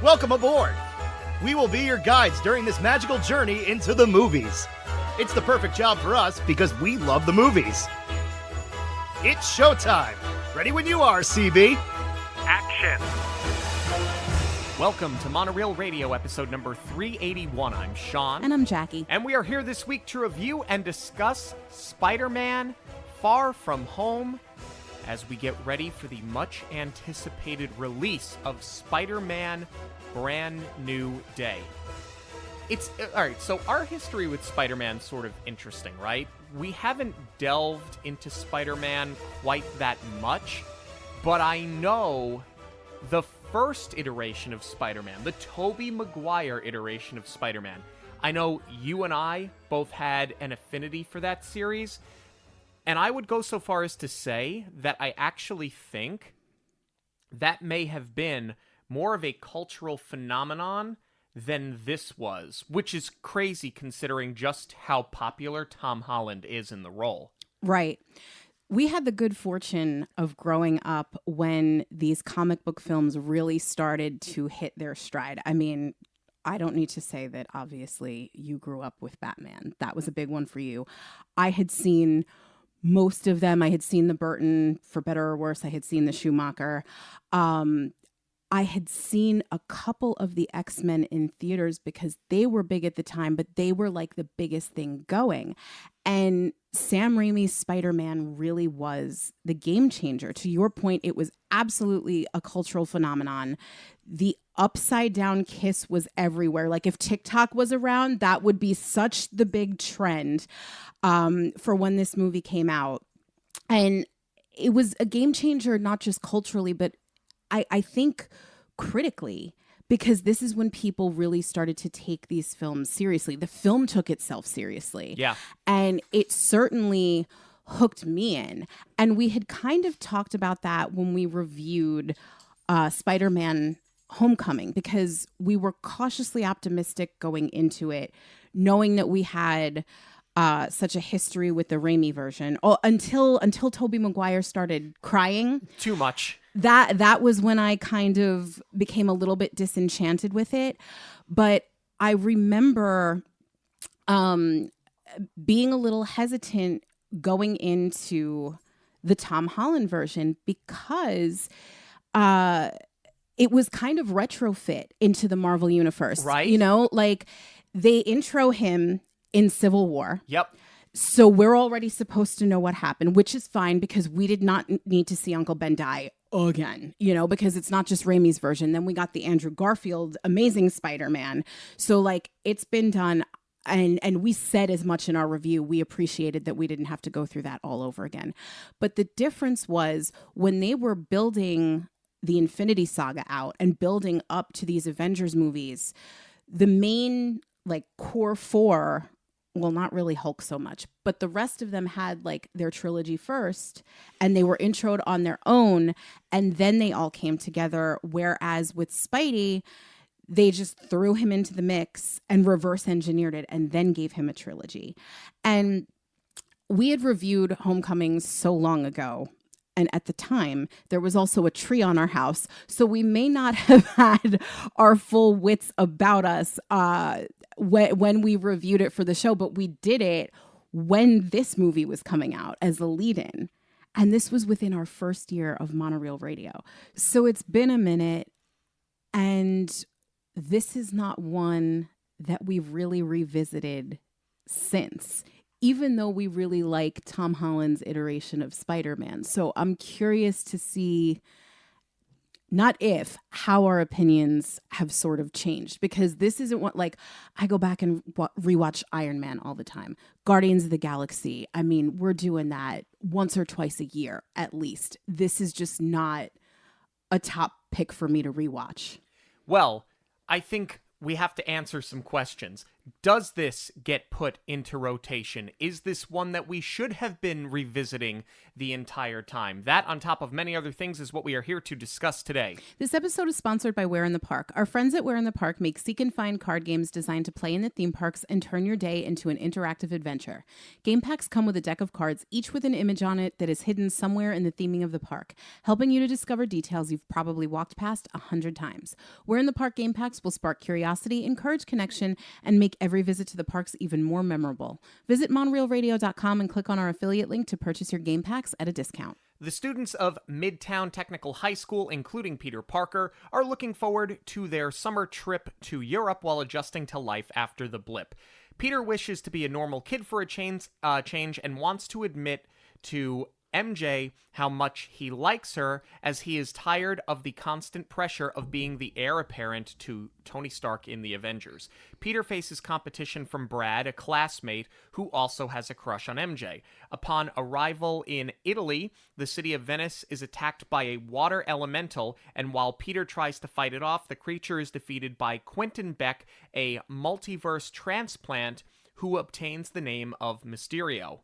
Welcome aboard! We will be your guides during this magical journey into the movies. It's the perfect job for us because we love the movies. It's showtime! Ready when you are, CB! Action! Welcome to Monoreel Radio, episode number 381. I'm Sean. And I'm Jackie. And we are here this week to review and discuss Spider-Man Far From Home as we get ready for the much-anticipated release of Spider-Man Brand New Day. Alright, so our history with Spider-Man is sort of interesting, right? We haven't delved into Spider-Man quite that much, but I know the first iteration of Spider-Man, the Tobey Maguire iteration of Spider-Man, I know you and I both had an affinity for that series, and I would go so far as to say that I actually think that may have been more of a cultural phenomenon than this was, which is crazy considering just how popular Tom Holland is in the role. Right. We had the good fortune of growing up when these comic book films really started to hit their stride. I mean, I don't need to say that obviously you grew up with Batman. That was a big one for you. I had seen most of them. I had seen the Burton, for better or worse. I had seen the Schumacher. I had seen a couple of the X-Men in theaters because they were big at the time, but they were like the biggest thing going. And Sam Raimi's Spider-Man really was the game changer. To your point, it was absolutely a cultural phenomenon. The upside down kiss was everywhere. Like if TikTok was around, that would be such the big trend for when this movie came out. And it was a game changer, not just culturally, but I think critically, because this is when people really started to take these films seriously. The film took itself seriously. Yeah. And it certainly hooked me in. And we had kind of talked about that when we reviewed Spider-Man Homecoming, because we were cautiously optimistic going into it, knowing that we had such a history with the Raimi version. Until Tobey Maguire started crying. Too much. That was when I kind of became a little bit disenchanted with it. But I remember being a little hesitant going into the Tom Holland version because it was kind of retrofit into the Marvel universe. Right. You know, like they intro him in Civil War. Yep. So we're already supposed to know what happened, which is fine because we did not need to see Uncle Ben die again, you know, because it's not just Raimi's version. Then we got the Andrew Garfield Amazing Spider-Man. So like it's been done. And we said as much in our review, we appreciated that we didn't have to go through that all over again. But the difference was when they were building the Infinity Saga out and building up to these Avengers movies, the main like core four, well, not really Hulk so much, but the rest of them had like their trilogy first and they were introed on their own and then they all came together. Whereas with Spidey, they just threw him into the mix and reverse engineered it and then gave him a trilogy. And we had reviewed Homecoming so long ago. And at the time, there was also a tree on our house. So we may not have had our full wits about us when we reviewed it for the show, but we did it when this movie was coming out as a lead-in. And this was within our first year of Monoreel Radio. So it's been a minute, and this is not one that we've really revisited since, even though we really like Tom Holland's iteration of Spider-Man. So I'm curious to see, not if, how our opinions have sort of changed. Because this isn't what, like, I go back and rewatch Iron Man all the time. Guardians of the Galaxy. I mean, we're doing that once or twice a year, at least. This is just not a top pick for me to rewatch. Well, I think we have to answer some questions. Does this get put into rotation? Is this one that we should have been revisiting the entire time? That, on top of many other things, is what we are here to discuss today. This episode is sponsored by Where in the Park. Our friends at Where in the Park make seek and find card games designed to play in the theme parks and turn your day into an interactive adventure. Game packs come with a deck of cards, each with an image on it that is hidden somewhere in the theming of the park, helping you to discover details you've probably walked past 100 times. Where in the Park game packs will spark curiosity, encourage connection, and make every visit to the parks even more memorable. Visit monoreelradio.com and click on our affiliate link to purchase your game packs at a discount. The students of Midtown Technical High School, including Peter Parker, are looking forward to their summer trip to Europe while adjusting to life after the blip. Peter wishes to be a normal kid for a change and wants to admit to MJ how much he likes her, as he is tired of the constant pressure of being the heir apparent to Tony Stark in the Avengers. Peter faces competition from Brad, a classmate who also has a crush on MJ. Upon arrival in Italy, the city of Venice is attacked by a water elemental, and while Peter tries to fight it off, the creature is defeated by Quentin Beck, a multiverse transplant who obtains the name of Mysterio.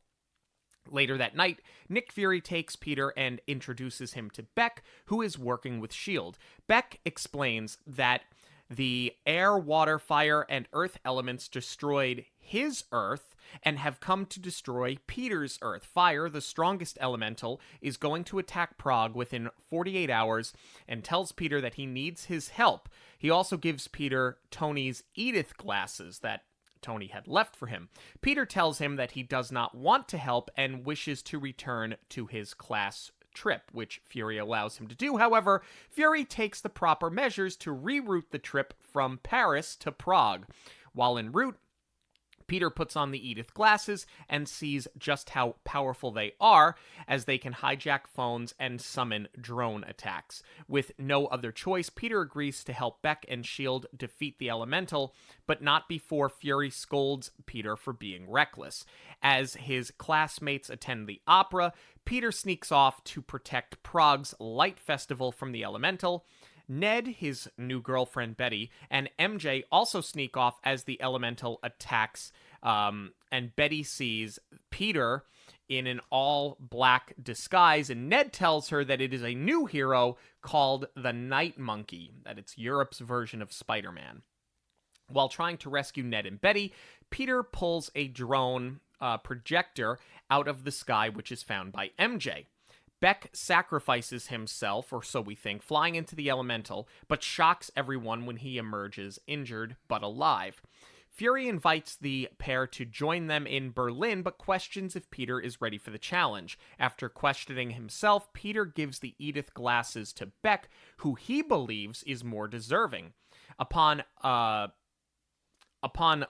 Later that night, Nick Fury takes Peter and introduces him to Beck, who is working with S.H.I.E.L.D. Beck explains that the air, water, fire, and earth elements destroyed his Earth and have come to destroy Peter's Earth. Fire, the strongest elemental, is going to attack Prague within 48 hours and tells Peter that he needs his help. He also gives Peter Tony's Edith glasses that Tony had left for him. Peter tells him that he does not want to help and wishes to return to his class trip, which Fury allows him to do. However, Fury takes the proper measures to reroute the trip from Paris to Prague. While en route, Peter puts on the Edith glasses and sees just how powerful they are, as they can hijack phones and summon drone attacks. With no other choice, Peter agrees to help Beck and S.H.I.E.L.D. defeat the elemental, but not before Fury scolds Peter for being reckless. As his classmates attend the opera, Peter sneaks off to protect Prague's light festival from the elemental. Ned, his new girlfriend Betty, and MJ also sneak off as the elemental attacks, and Betty sees Peter in an all-black disguise, and Ned tells her that it is a new hero called the Night Monkey, that it's Europe's version of Spider-Man. While trying to rescue Ned and Betty, Peter pulls a drone projector out of the sky, which is found by MJ. Beck sacrifices himself, or so we think, flying into the elemental, but shocks everyone when he emerges injured but alive. Fury invites the pair to join them in Berlin, but questions if Peter is ready for the challenge. After questioning himself, Peter gives the Edith glasses to Beck, who he believes is more deserving. Upon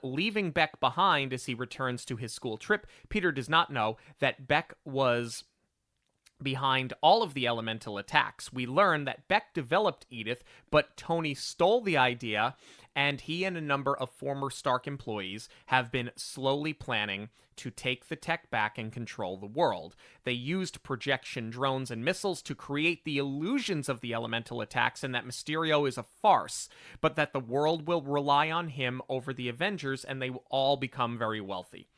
leaving Beck behind as he returns to his school trip, Peter does not know that Beck was behind all of the elemental attacks. We learn that Beck developed Edith, but Tony stole the idea, and he and a number of former Stark employees have been slowly planning to take the tech back and control the world. They used projection drones and missiles to create the illusions of the elemental attacks, and that Mysterio is a farce, but that the world will rely on him over the Avengers, and they will all become very wealthy.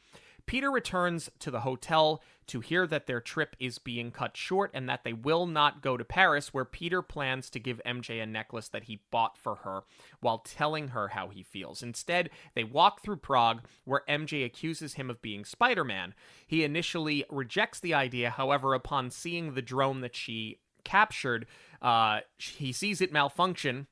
Peter returns to the hotel to hear that their trip is being cut short and that they will not go to Paris, where Peter plans to give MJ a necklace that he bought for her while telling her how he feels. Instead, they walk through Prague, where MJ accuses him of being Spider-Man. He initially rejects the idea, however, upon seeing the drone that she captured, he sees it malfunction,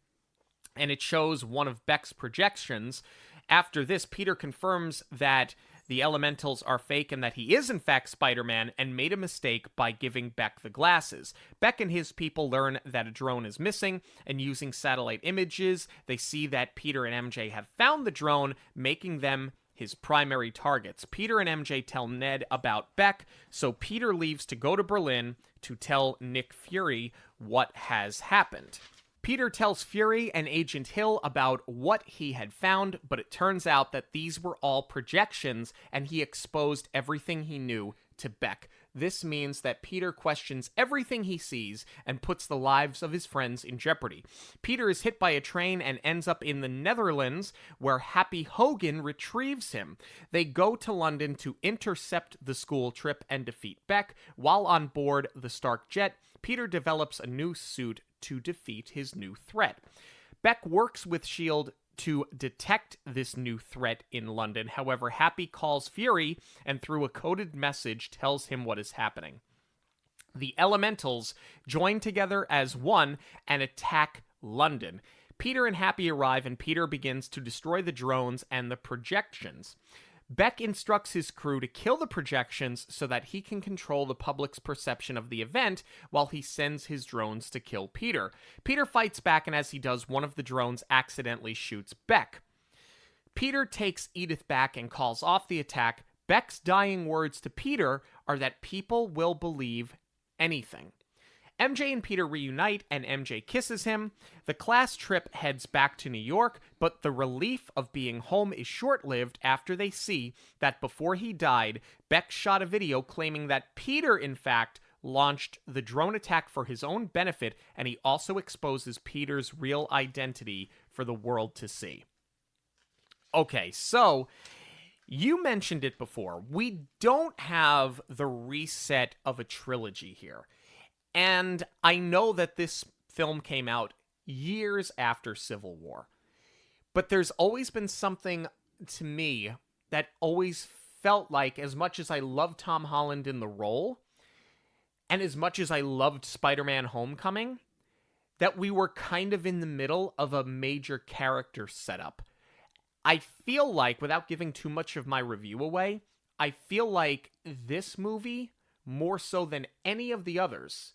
and it shows one of Beck's projections. After this, Peter confirms that the elementals are fake and that he is in fact Spider-Man and made a mistake by giving Beck the glasses. Beck and his people learn that a drone is missing, and using satellite images, they see that Peter and MJ have found the drone, making them his primary targets. Peter and MJ tell Ned about Beck, so Peter leaves to go to Berlin to tell Nick Fury what has happened. Peter tells Fury and Agent Hill about what he had found, but it turns out that these were all projections, and he exposed everything he knew to Beck. This means that Peter questions everything he sees and puts the lives of his friends in jeopardy. Peter is hit by a train and ends up in the Netherlands, where Happy Hogan retrieves him. They go to London to intercept the school trip and defeat Beck. While on board the Stark jet, Peter develops a new suit to defeat his new threat. Beck works with S.H.I.E.L.D. to detect this new threat in London. However, Happy calls Fury and through a coded message tells him what is happening. The Elementals join together as one and attack London. Peter and Happy arrive and Peter begins to destroy the drones and the projections. Beck instructs his crew to kill the projections so that he can control the public's perception of the event while he sends his drones to kill Peter. Peter fights back, and as he does, one of the drones accidentally shoots Beck. Peter takes Edith back and calls off the attack. Beck's dying words to Peter are that people will believe anything. MJ and Peter reunite, and MJ kisses him. The class trip heads back to New York, but the relief of being home is short-lived after they see that before he died, Beck shot a video claiming that Peter, in fact, launched the drone attack for his own benefit, and he also exposes Peter's real identity for the world to see. Okay, so you mentioned it before. We don't have the reset of a trilogy here. And I know that this film came out years after Civil War. But there's always been something to me that always felt like, as much as I loved Tom Holland in the role, and as much as I loved Spider-Man Homecoming, that we were kind of in the middle of a major character setup. I feel like, without giving too much of my review away, I feel like this movie, more so than any of the others,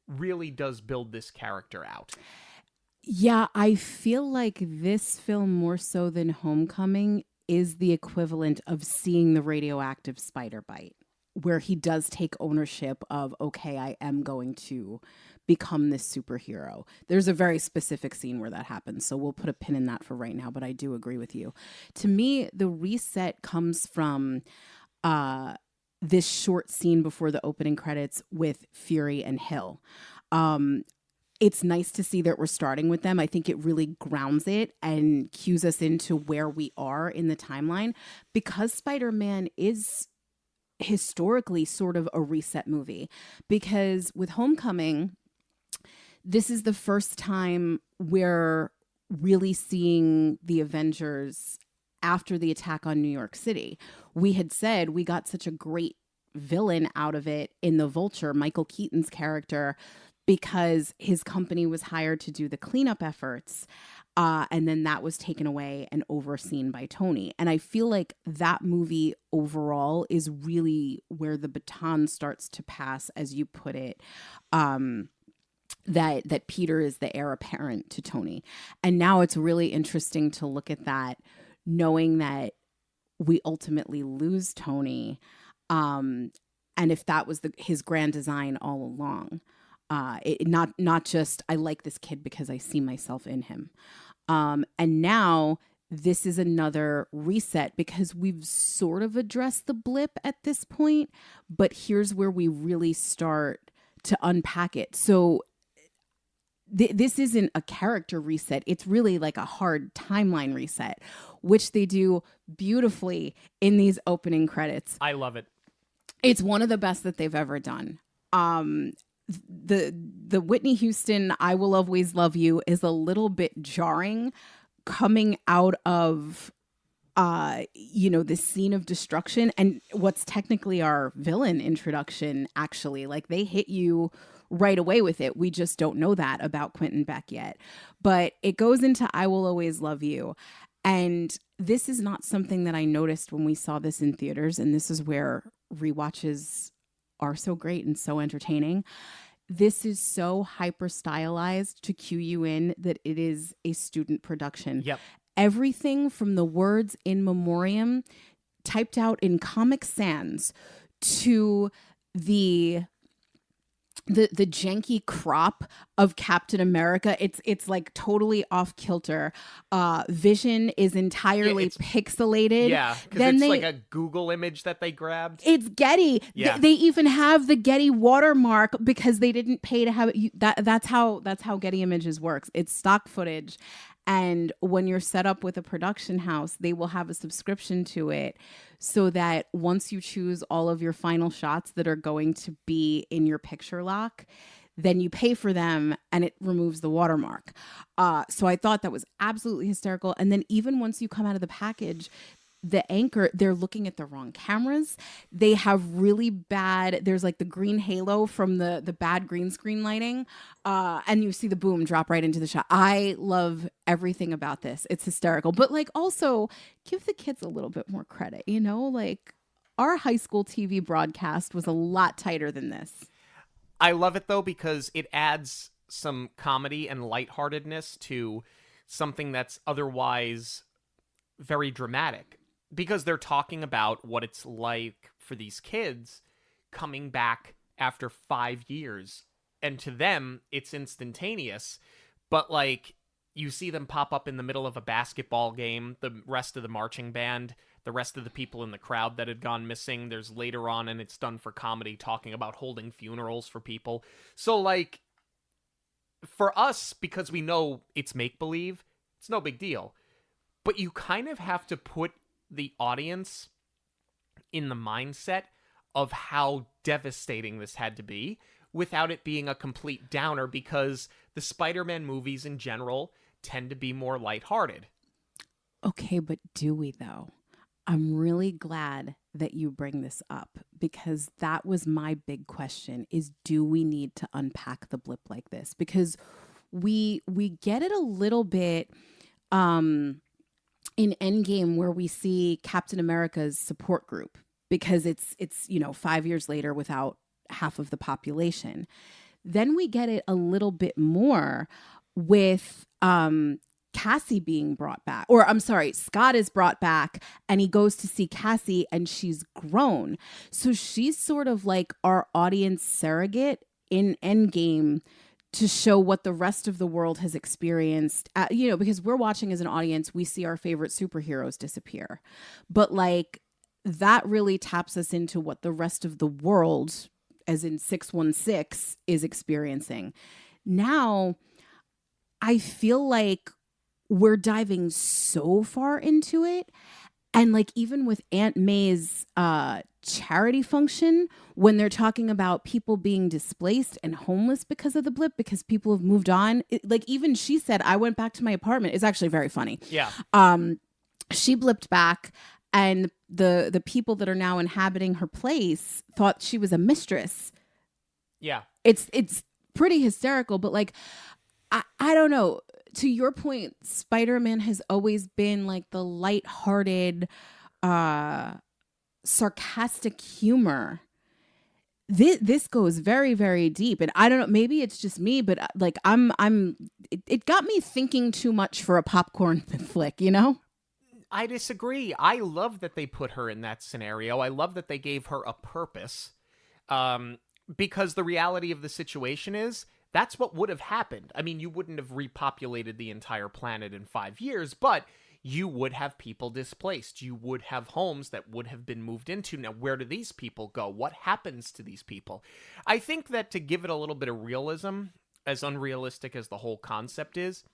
really does build this character out. Yeah, I feel like this film, more so than Homecoming, is the equivalent of seeing the radioactive spider bite, where he does take ownership of, okay, I am going to become this superhero. There's a very specific scene where that happens, so we'll put a pin in that for right now, but I do agree with you. To me, the reset comes from this short scene before the opening credits with Fury and Hill. It's nice to see that we're starting with them. I think it really grounds it and cues us into where we are in the timeline, because Spider-Man is historically sort of a reset movie. Because with Homecoming, this is the first time we're really seeing the Avengers after the attack on New York City. We had said we got such a great villain out of it in The Vulture, Michael Keaton's character, because his company was hired to do the cleanup efforts. And then that was taken away and overseen by Tony. And I feel like that movie overall is really where the baton starts to pass, as you put it, that Peter is the heir apparent to Tony. And now it's really interesting to look at that, knowing that we ultimately lose Tony. And if that was his grand design all along, not just, I like this kid because I see myself in him. And now this is another reset, because we've sort of addressed the blip at this point, but here's where we really start to unpack it. So this isn't a character reset. It's really like a hard timeline reset, which they do beautifully in these opening credits. I love it. It's one of the best that they've ever done. The Whitney Houston "I Will Always Love You" is a little bit jarring, coming out of this scene of destruction and what's technically our villain introduction. Actually, like, they hit you right away with it. We just don't know that about Quentin Beck yet. But it goes into "I Will Always Love You." And this is not something that I noticed when we saw this in theaters. And this is where rewatches are so great and so entertaining. This is so hyper stylized to cue you in that it is a student production. Yep. Everything from the words in memoriam typed out in Comic Sans to the the janky crop of Captain America. It's like totally off kilter. Vision is entirely pixelated. Yeah, because it's like a Google image that they grabbed. It's Getty. Yeah. They even have the Getty watermark because they didn't pay to have it. That's how Getty Images works. It's stock footage. And when you're set up with a production house, they will have a subscription to it so that once you choose all of your final shots that are going to be in your picture lock, then you pay for them and it removes the watermark. So I thought that was absolutely hysterical. And then even once you come out of the package, the anchor, they're looking at the wrong cameras. They have really bad, there's like the green halo from the bad green screen lighting. And you see the boom drop right into the shot. I love everything about this. It's hysterical. But like also give the kids a little bit more credit, you know, like our high school TV broadcast was a lot tighter than this. I love it though, because it adds some comedy and lightheartedness to something that's otherwise very dramatic. Because they're talking about what it's like for these kids coming back after 5 years. And to them, it's instantaneous. But, like, you see them pop up in the middle of a basketball game, the rest of the marching band, the rest of the people in the crowd that had gone missing. There's later on, and it's done for comedy, talking about holding funerals for people. So, like, for us, because we know it's make-believe, it's no big deal. But you kind of have to put the audience in the mindset of how devastating this had to be without it being a complete downer, because the Spider-Man movies in general tend to be more lighthearted. Okay, but do we though? I'm really glad that you bring this up, because that was my big question, is do we need to unpack the blip like this? Because we get it a little bit in Endgame, where we see Captain America's support group, because it's 5 years later without half of the population. Then we get it a little bit more with Cassie being brought back, or I'm sorry, Scott is brought back and he goes to see Cassie and she's grown. So she's sort of like our audience surrogate in Endgame to show what the rest of the world has experienced, because we're watching as an audience, we see our favorite superheroes disappear. But like that really taps us into what the rest of the world, as in 616, is experiencing. Now, I feel like we're diving so far into it. And like even with Aunt May's charity function, when they're talking about people being displaced and homeless because of the blip, because people have moved on, like even she said, I went back to my apartment. It's actually very funny. Yeah. She blipped back, and the people that are now inhabiting her place thought she was a mistress. Yeah. It's pretty hysterical, but like, I don't know. To your point, Spider-Man has always been like the lighthearted, sarcastic humor. This goes very, very deep, and I don't know. Maybe it's just me, but like it got me thinking too much for a popcorn flick. You know? I disagree. I love that they put her in that scenario. I love that they gave her a purpose, because the reality of the situation is, that's what would have happened. I mean, you wouldn't have repopulated the entire planet in 5 years, but you would have people displaced. You would have homes that would have been moved into. Now, where do these people go? What happens to these people? I think that to give it a little bit of realism, as unrealistic as the whole concept is,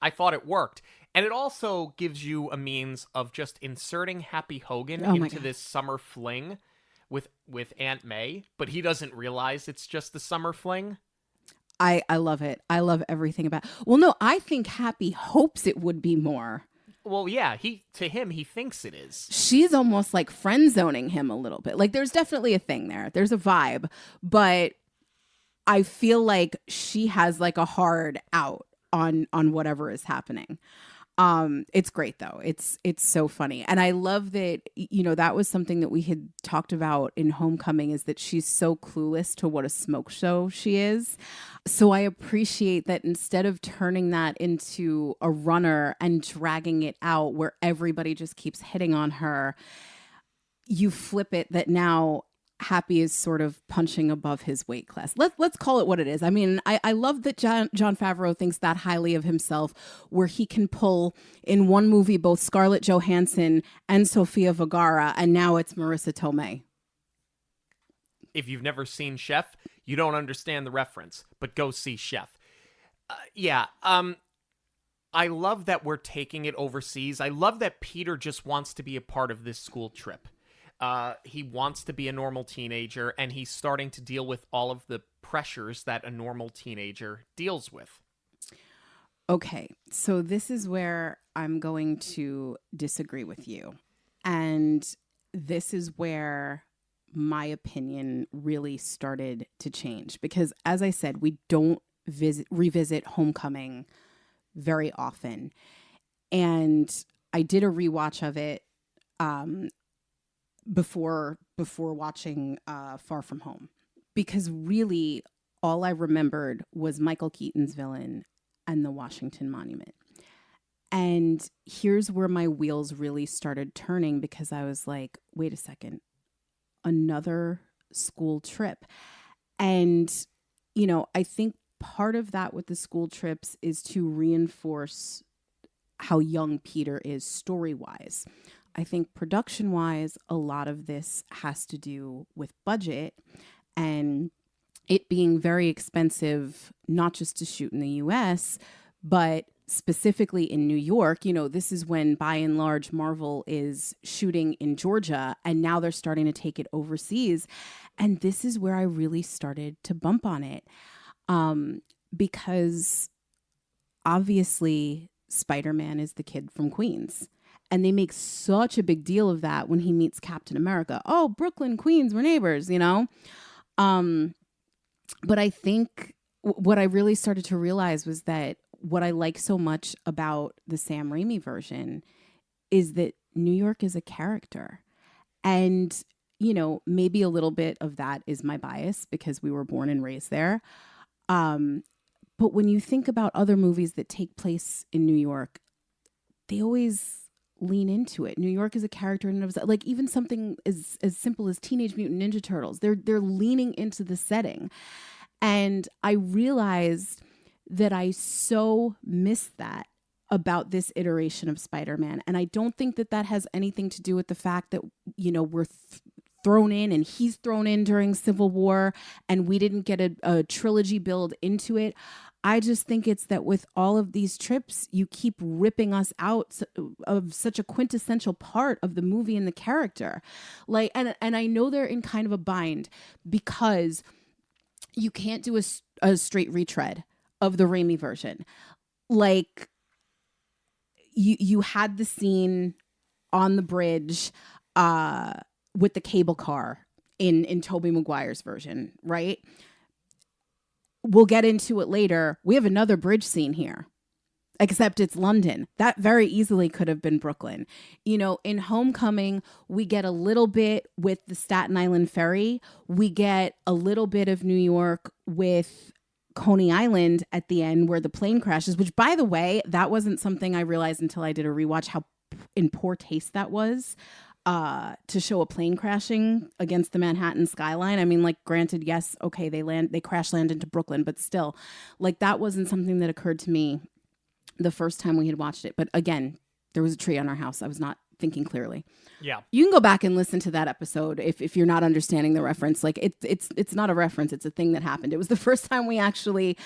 I thought it worked. And it also gives you a means of just inserting Happy Hogan into this summer fling with Aunt May, but he doesn't realize it's just the summer fling. I love it. I love everything about it. Well, no, I think Happy hopes it would be more. Well, yeah, he thinks it is. She's almost like friend zoning him a little bit. Like there's definitely a thing there. There's a vibe, but I feel like she has like a hard out on whatever is happening. It's great though. It's so funny. And I love that, that was something that we had talked about in Homecoming, is that she's so clueless to what a smoke show she is. So I appreciate that instead of turning that into a runner and dragging it out where everybody just keeps hitting on her, you flip it that now Happy is sort of punching above his weight class. Let's call it what it is. I mean, I love that John Favreau thinks that highly of himself, where he can pull in one movie both Scarlett Johansson and Sofia Vergara, and now it's Marissa Tomei. If you've never seen Chef, you don't understand the reference, but go see Chef. I love that we're taking it overseas. I love that Peter just wants to be a part of this school trip. He wants to be a normal teenager, and he's starting to deal with all of the pressures that a normal teenager deals with. Okay, so this is where I'm going to disagree with you. And this is where my opinion really started to change. Because as I said, we don't revisit Homecoming very often. And I did a rewatch of it before watching Far From Home, because really all I remembered was Michael Keaton's villain and the Washington Monument. And here's where my wheels really started turning, because I was like, wait a second, another school trip. And, you know, I think part of that with the school trips is to reinforce how young Peter is story-wise. I think production-wise, a lot of this has to do with budget and it being very expensive, not just to shoot in the US, but specifically in New York. You know, this is when, by and large, Marvel is shooting in Georgia, and now they're starting to take it overseas. And this is where I really started to bump on it, because obviously Spider-Man is the kid from Queens. And they make such a big deal of that when he meets Captain America. Oh, Brooklyn, Queens, we're neighbors, you know? But I think what I really started to realize was that what I like so much about the Sam Raimi version is that New York is a character. And, you know, maybe a little bit of that is my bias because we were born and raised there. But when you think about other movies that take place in New York, they always lean into it. New York is a character in and of itself. Like even something as simple as Teenage Mutant Ninja Turtles, they're leaning into the setting. And I realized that I so missed that about this iteration of Spider-Man. And I don't think that that has anything to do with the fact that, you know, we're thrown in and he's thrown in during Civil War and we didn't get a trilogy build into it. I just think it's that with all of these trips, you keep ripping us out of such a quintessential part of the movie and the character. Like, and I know they're in kind of a bind because you can't do a straight retread of the Raimi version. Like, you had the scene on the bridge with the cable car in Tobey Maguire's version, right? We'll get into it later. We have another bridge scene here, except it's London. That very easily could have been Brooklyn. You know, in Homecoming, we get a little bit with the Staten Island ferry. We get a little bit of New York with Coney Island at the end where the plane crashes, which, by the way, that wasn't something I realized until I did a rewatch, how in poor taste that was. To show a plane crashing against the Manhattan skyline. I mean, like, granted, yes, okay, they crash land into Brooklyn, but still, like, that wasn't something that occurred to me the first time we had watched it. But again, there was a tree on our house. I was not thinking clearly. Yeah. You can go back and listen to that episode if you're not understanding the reference. Like, it's not a reference. It's a thing that happened. It was the first time we actually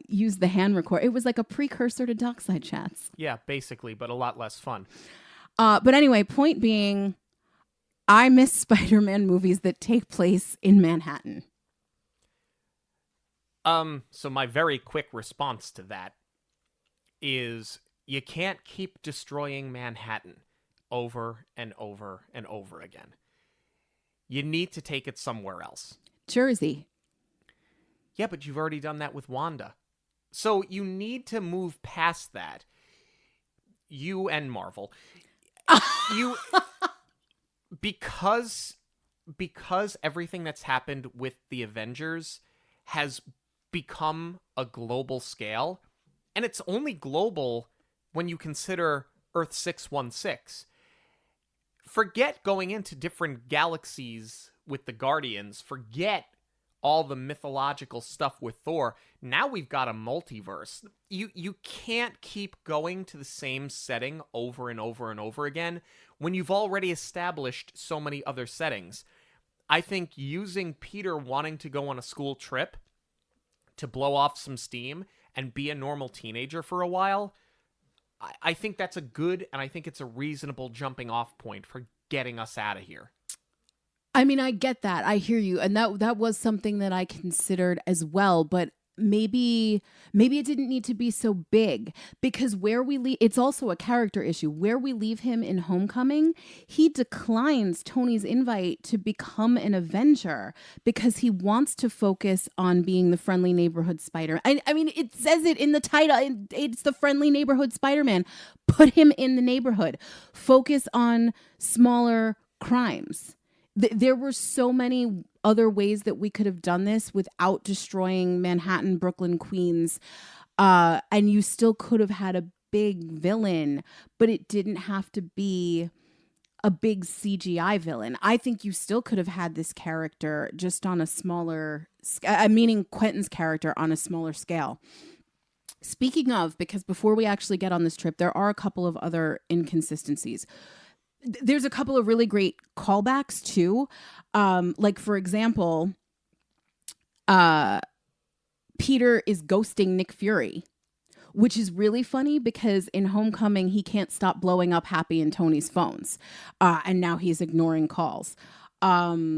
used the hand record. It was like a precursor to Dockside Chats. Yeah, basically, but a lot less fun. But anyway, point being, I miss Spider-Man movies that take place in Manhattan. So my very quick response to that is you can't keep destroying Manhattan over and over and over again. You need to take it somewhere else. Jersey. Yeah, but you've already done that with Wanda. So you need to move past that. You and Marvel. Because everything that's happened with the Avengers has become a global scale, and it's only global when you consider Earth 616. Forget going into different galaxies with the Guardians, forget all the mythological stuff with Thor. Now we've got a multiverse. You can't keep going to the same setting over and over and over again when you've already established so many other settings. I think using Peter wanting to go on a school trip to blow off some steam and be a normal teenager for a while, I think that's a good, and I think it's a reasonable jumping off point for getting us out of here. I mean, I get that. I hear you. And that was something that I considered as well, but maybe it didn't need to be so big, because where we leave, it's also a character issue. Where we leave him in Homecoming, he declines Tony's invite to become an Avenger because he wants to focus on being the friendly neighborhood Spider. I mean, it says it in the title. It's the friendly neighborhood Spider-Man. Put him in the neighborhood. Focus on smaller crimes. There were so many other ways that we could have done this without destroying Manhattan, Brooklyn, Queens. And you still could have had a big villain, but it didn't have to be a big CGI villain. I think you still could have had this character just on a smaller, meaning Quentin's character on a smaller scale. Speaking of, because before we actually get on this trip, there are a couple of other inconsistencies. There's a couple of really great callbacks too. Like for example, Peter is ghosting Nick Fury, which is really funny because in Homecoming, he can't stop blowing up Happy and Tony's phones. And now he's ignoring calls. I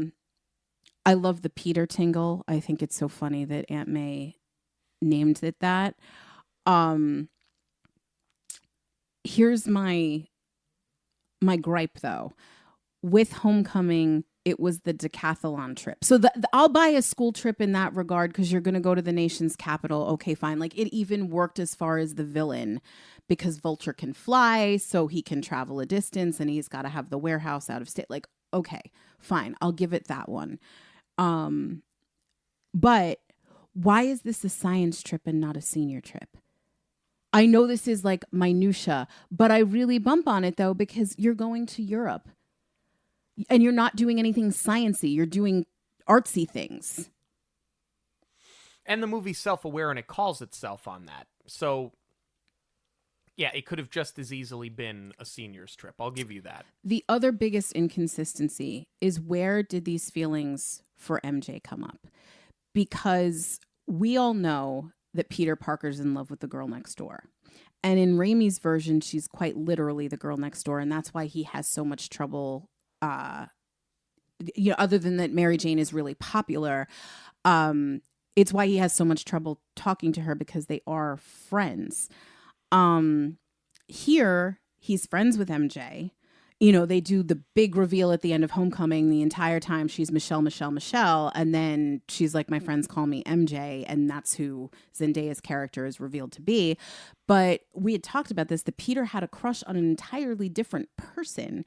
love the Peter tingle. I think it's so funny that Aunt May named it that. Here's my gripe, though. With Homecoming, it was the decathlon trip. So I'll buy a school trip in that regard because you're going to go to the nation's capital. Okay, fine. Like, it even worked as far as the villain because Vulture can fly, so he can travel a distance, and he's got to have the warehouse out of state. Like, okay, fine. I'll give it that one. But why is this a science trip and not a senior trip? I know this is like minutia, but I really bump on it though, because you're going to Europe and you're not doing anything sciencey. You're doing artsy things. And the movie's self-aware and it calls itself on that. So yeah, it could have just as easily been a senior's trip. I'll give you that. The other biggest inconsistency is, where did these feelings for MJ come up? Because we all know that Peter Parker's in love with the girl next door. And in Raimi's version, she's quite literally the girl next door. And that's why he has so much trouble, other than that Mary Jane is really popular. It's why he has so much trouble talking to her, because they are friends. Here, he's friends with MJ. They do the big reveal at the end of Homecoming. The entire time she's Michelle. And then she's like, my friends call me MJ. And that's who Zendaya's character is revealed to be. But we had talked about this, that Peter had a crush on an entirely different person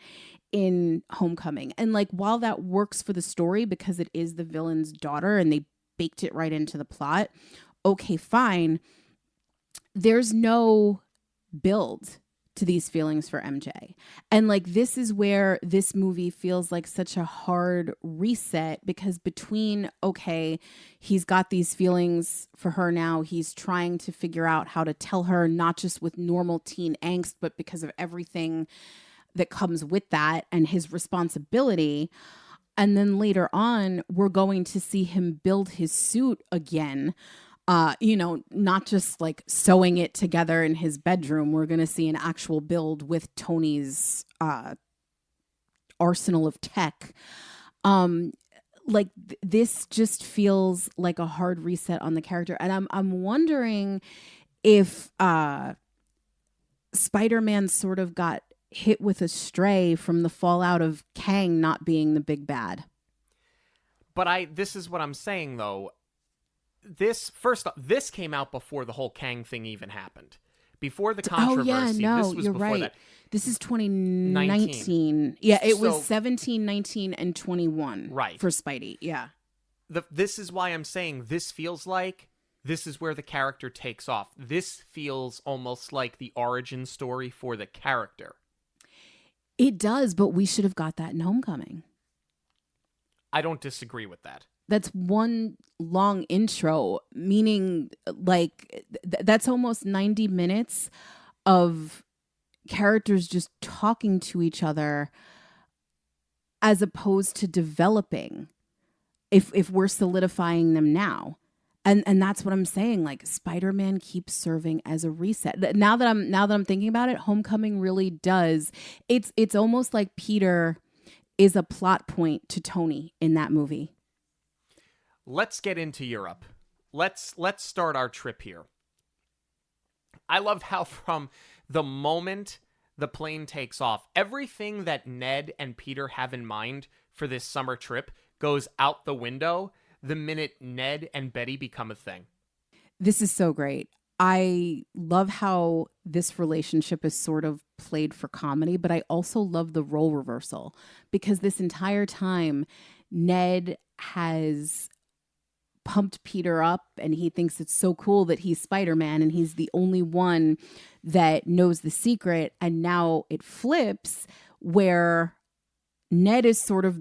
in Homecoming. And like, while that works for the story because it is the villain's daughter and they baked it right into the plot, okay, fine. There's no build to these feelings for MJ. And like, this is where this movie feels like such a hard reset, because between, okay, he's got these feelings for her now, he's trying to figure out how to tell her, not just with normal teen angst, but because of everything that comes with that and his responsibility. And then later on, we're going to see him build his suit again. Not just like sewing it together in his bedroom. We're going to see an actual build with Tony's arsenal of tech. This just feels like a hard reset on the character. And I'm wondering if Spider-Man sort of got hit with a stray from the fallout of Kang not being the big bad. But this is what I'm saying, though. This came out before the whole Kang thing even happened. Before the controversy. Oh, yeah, no, this was you're before right. that. This is 2019. Yeah, it was 17, 19, and 21 right. for Spidey. Yeah. This is why I'm saying this feels like this is where the character takes off. This feels almost like the origin story for the character. It does, but we should have got that in Homecoming. I don't disagree with that. That's one long intro, meaning like that's almost 90 minutes of characters just talking to each other as opposed to developing if we're solidifying them now. And that's what I'm saying. Like Spider-Man keeps serving as a reset. Now that I'm thinking about it, Homecoming really does. It's almost like Peter is a plot point to Tony in that movie. Let's get into Europe. Let's start our trip here. I love how from the moment the plane takes off, everything that Ned and Peter have in mind for this summer trip goes out the window the minute Ned and Betty become a thing. This is so great. I love how this relationship is sort of played for comedy, but I also love the role reversal because this entire time Ned has pumped Peter up and he thinks it's so cool that he's Spider-Man and he's the only one that knows the secret. And now it flips where Ned is sort of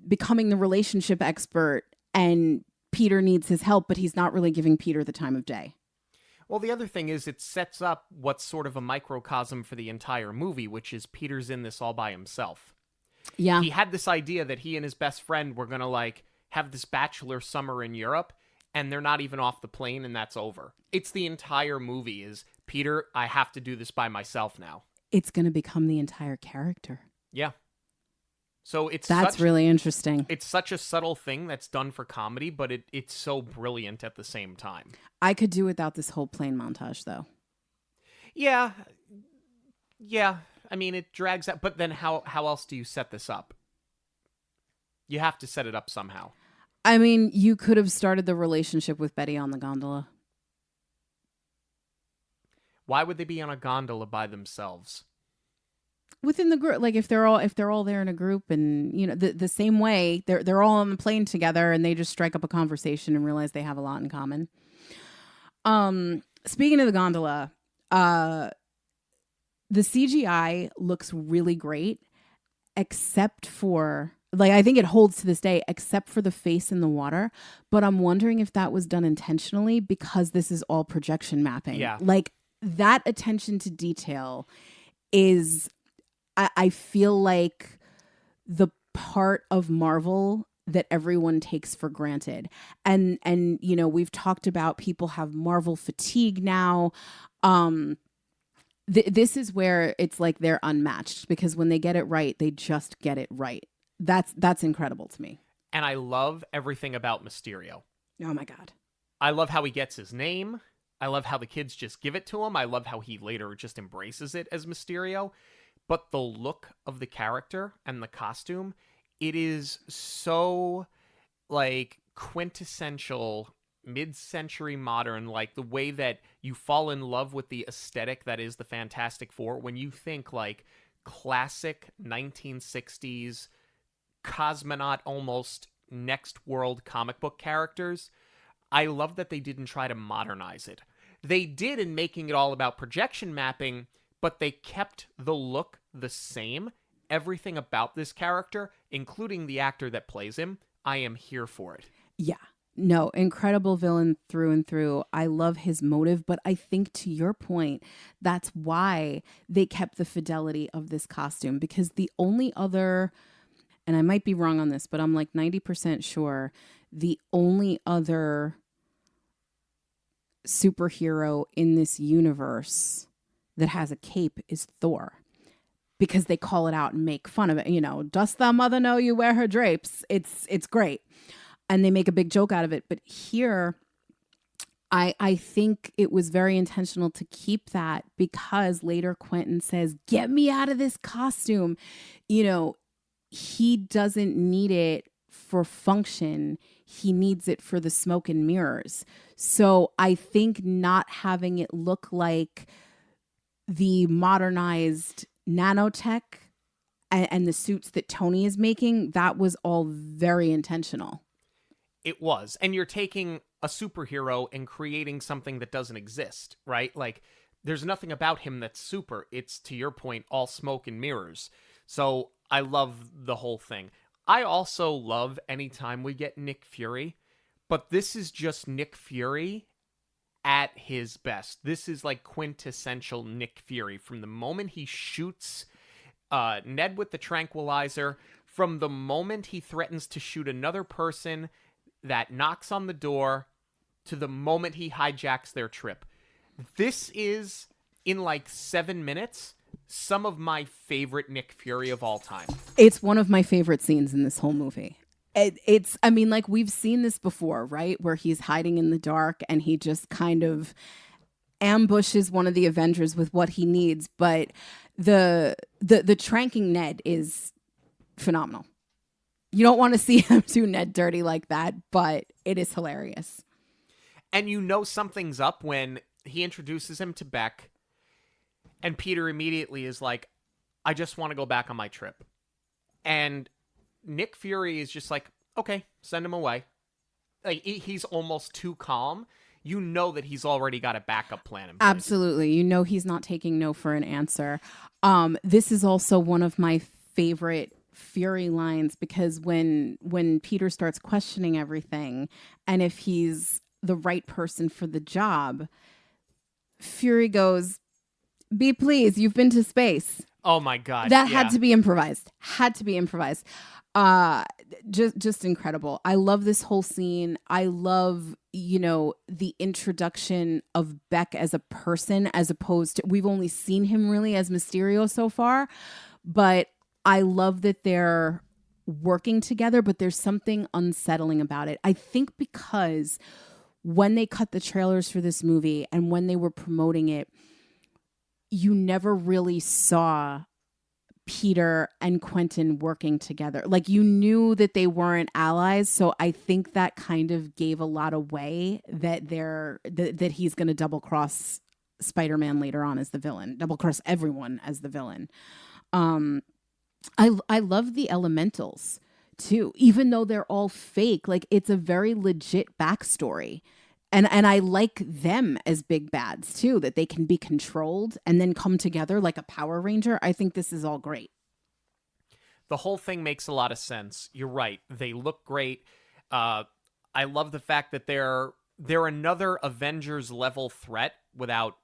becoming the relationship expert and Peter needs his help, but he's not really giving Peter the time of day. Well, the other thing is it sets up what's sort of a microcosm for the entire movie, which is Peter's in this all by himself. Yeah. He had this idea that he and his best friend were going to like have this bachelor summer in Europe, and they're not even off the plane, and that's over. It's the entire movie is, Peter, I have to do this by myself now. It's going to become the entire character. Yeah. So that's really interesting. It's such a subtle thing that's done for comedy, but it's so brilliant at the same time. I could do without this whole plane montage, though. Yeah. I mean, it drags out. But then how else do you set this up? You have to set it up somehow. I mean, you could have started the relationship with Betty on the gondola. Why would they be on a gondola by themselves? Within the group, like if they're all there in a group, and you know the same way they're all on the plane together, and they just strike up a conversation and realize they have a lot in common. Speaking of the gondola, the CGI looks really great, except for like I think it holds to this day, except for the face in the water. But I'm wondering if that was done intentionally because this is all projection mapping. Yeah, like that attention to detail is. I feel like the part of Marvel that everyone takes for granted. And you know, we've talked about people have Marvel fatigue now. This is where it's like they're unmatched because when they get it right, they just get it right. That's incredible to me. And I love everything about Mysterio. Oh my God. I love how he gets his name. I love how the kids just give it to him. I love how he later just embraces it as Mysterio. But the look of the character and the costume, it is so, like, quintessential, mid-century modern, like, the way that you fall in love with the aesthetic that is the Fantastic Four. When you think, like, classic 1960s, cosmonaut, almost next world comic book characters, I love that they didn't try to modernize it. They did in making it all about projection mapping, but they kept the look the same. Everything about this character, including the actor that plays him, I am here for it. Yeah. No, incredible villain through and through. I love his motive, but I think to your point, that's why they kept the fidelity of this costume, because the only other, and I might be wrong on this, but I'm like 90% sure, the only other superhero in this universe that has a cape is Thor, because they call it out and make fun of it. You know, dost thou mother know you wear her drapes? It's great. And they make a big joke out of it. But here, I think it was very intentional to keep that, because later Quentin says, get me out of this costume. You know, he doesn't need it for function. He needs it for the smoke and mirrors. So I think not having it look like the modernized nanotech and the suits that Tony is making, that was all very intentional. It was. And you're taking a superhero and creating something that doesn't exist, right? Like, there's nothing about him that's super. It's, to your point, all smoke and mirrors. So I love the whole thing. I also love anytime we get Nick Fury, but this is just Nick Fury at his best. This is like quintessential Nick Fury. From the moment he shoots Ned with the tranquilizer, from the moment he threatens to shoot another person that knocks on the door, to the moment he hijacks their trip. This is, in like 7 minutes, some of my favorite Nick Fury of all time. It's one of my favorite scenes in this whole movie. I mean, like, we've seen this before, right? Where he's hiding in the dark and he just kind of ambushes one of the Avengers with what he needs. But the tranking Ned is phenomenal. You don't want to see him do Ned dirty like that, but it is hilarious. And you know something's up when he introduces him to Beck, and Peter immediately is like, I just want to go back on my trip. And Nick Fury is just like, okay, send him away. Like, he's almost too calm. You know that he's already got a backup plan in place. Absolutely. You know he's not taking no for an answer. This is also one of my favorite Fury lines, because when Peter starts questioning everything and if he's the right person for the job, Fury goes, "Be pleased, you've been to space." Oh my God. That had to be improvised. Just incredible. I love this whole scene. I love, the introduction of Beck as a person, as opposed to, we've only seen him really as Mysterio so far, but I love that they're working together, but there's something unsettling about it. I think because when they cut the trailers for this movie and when they were promoting it, you never really saw Peter and Quentin working together. Like, you knew that they weren't allies, so I think that kind of gave a lot away that that he's going to double cross Spider-Man later on as the villain, double cross everyone as the villain. I love the elementals too, even though they're all fake. Like, it's a very legit backstory. And I like them as big bads too, that they can be controlled and then come together like a Power Ranger. I think this is all great. The whole thing makes a lot of sense. You're right. They look great. I love the fact that they're another Avengers level threat without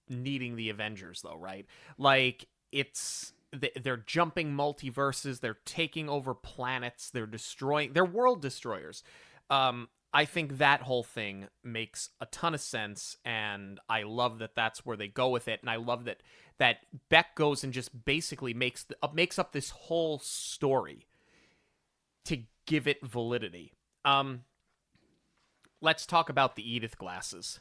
needing the Avengers, though, right? Like, they're jumping multiverses. They're taking over planets. They're world destroyers. I think that whole thing makes a ton of sense, and I love that that's where they go with it, and I love that Beck goes and just basically makes up this whole story to give it validity. Let's talk about the Edith glasses.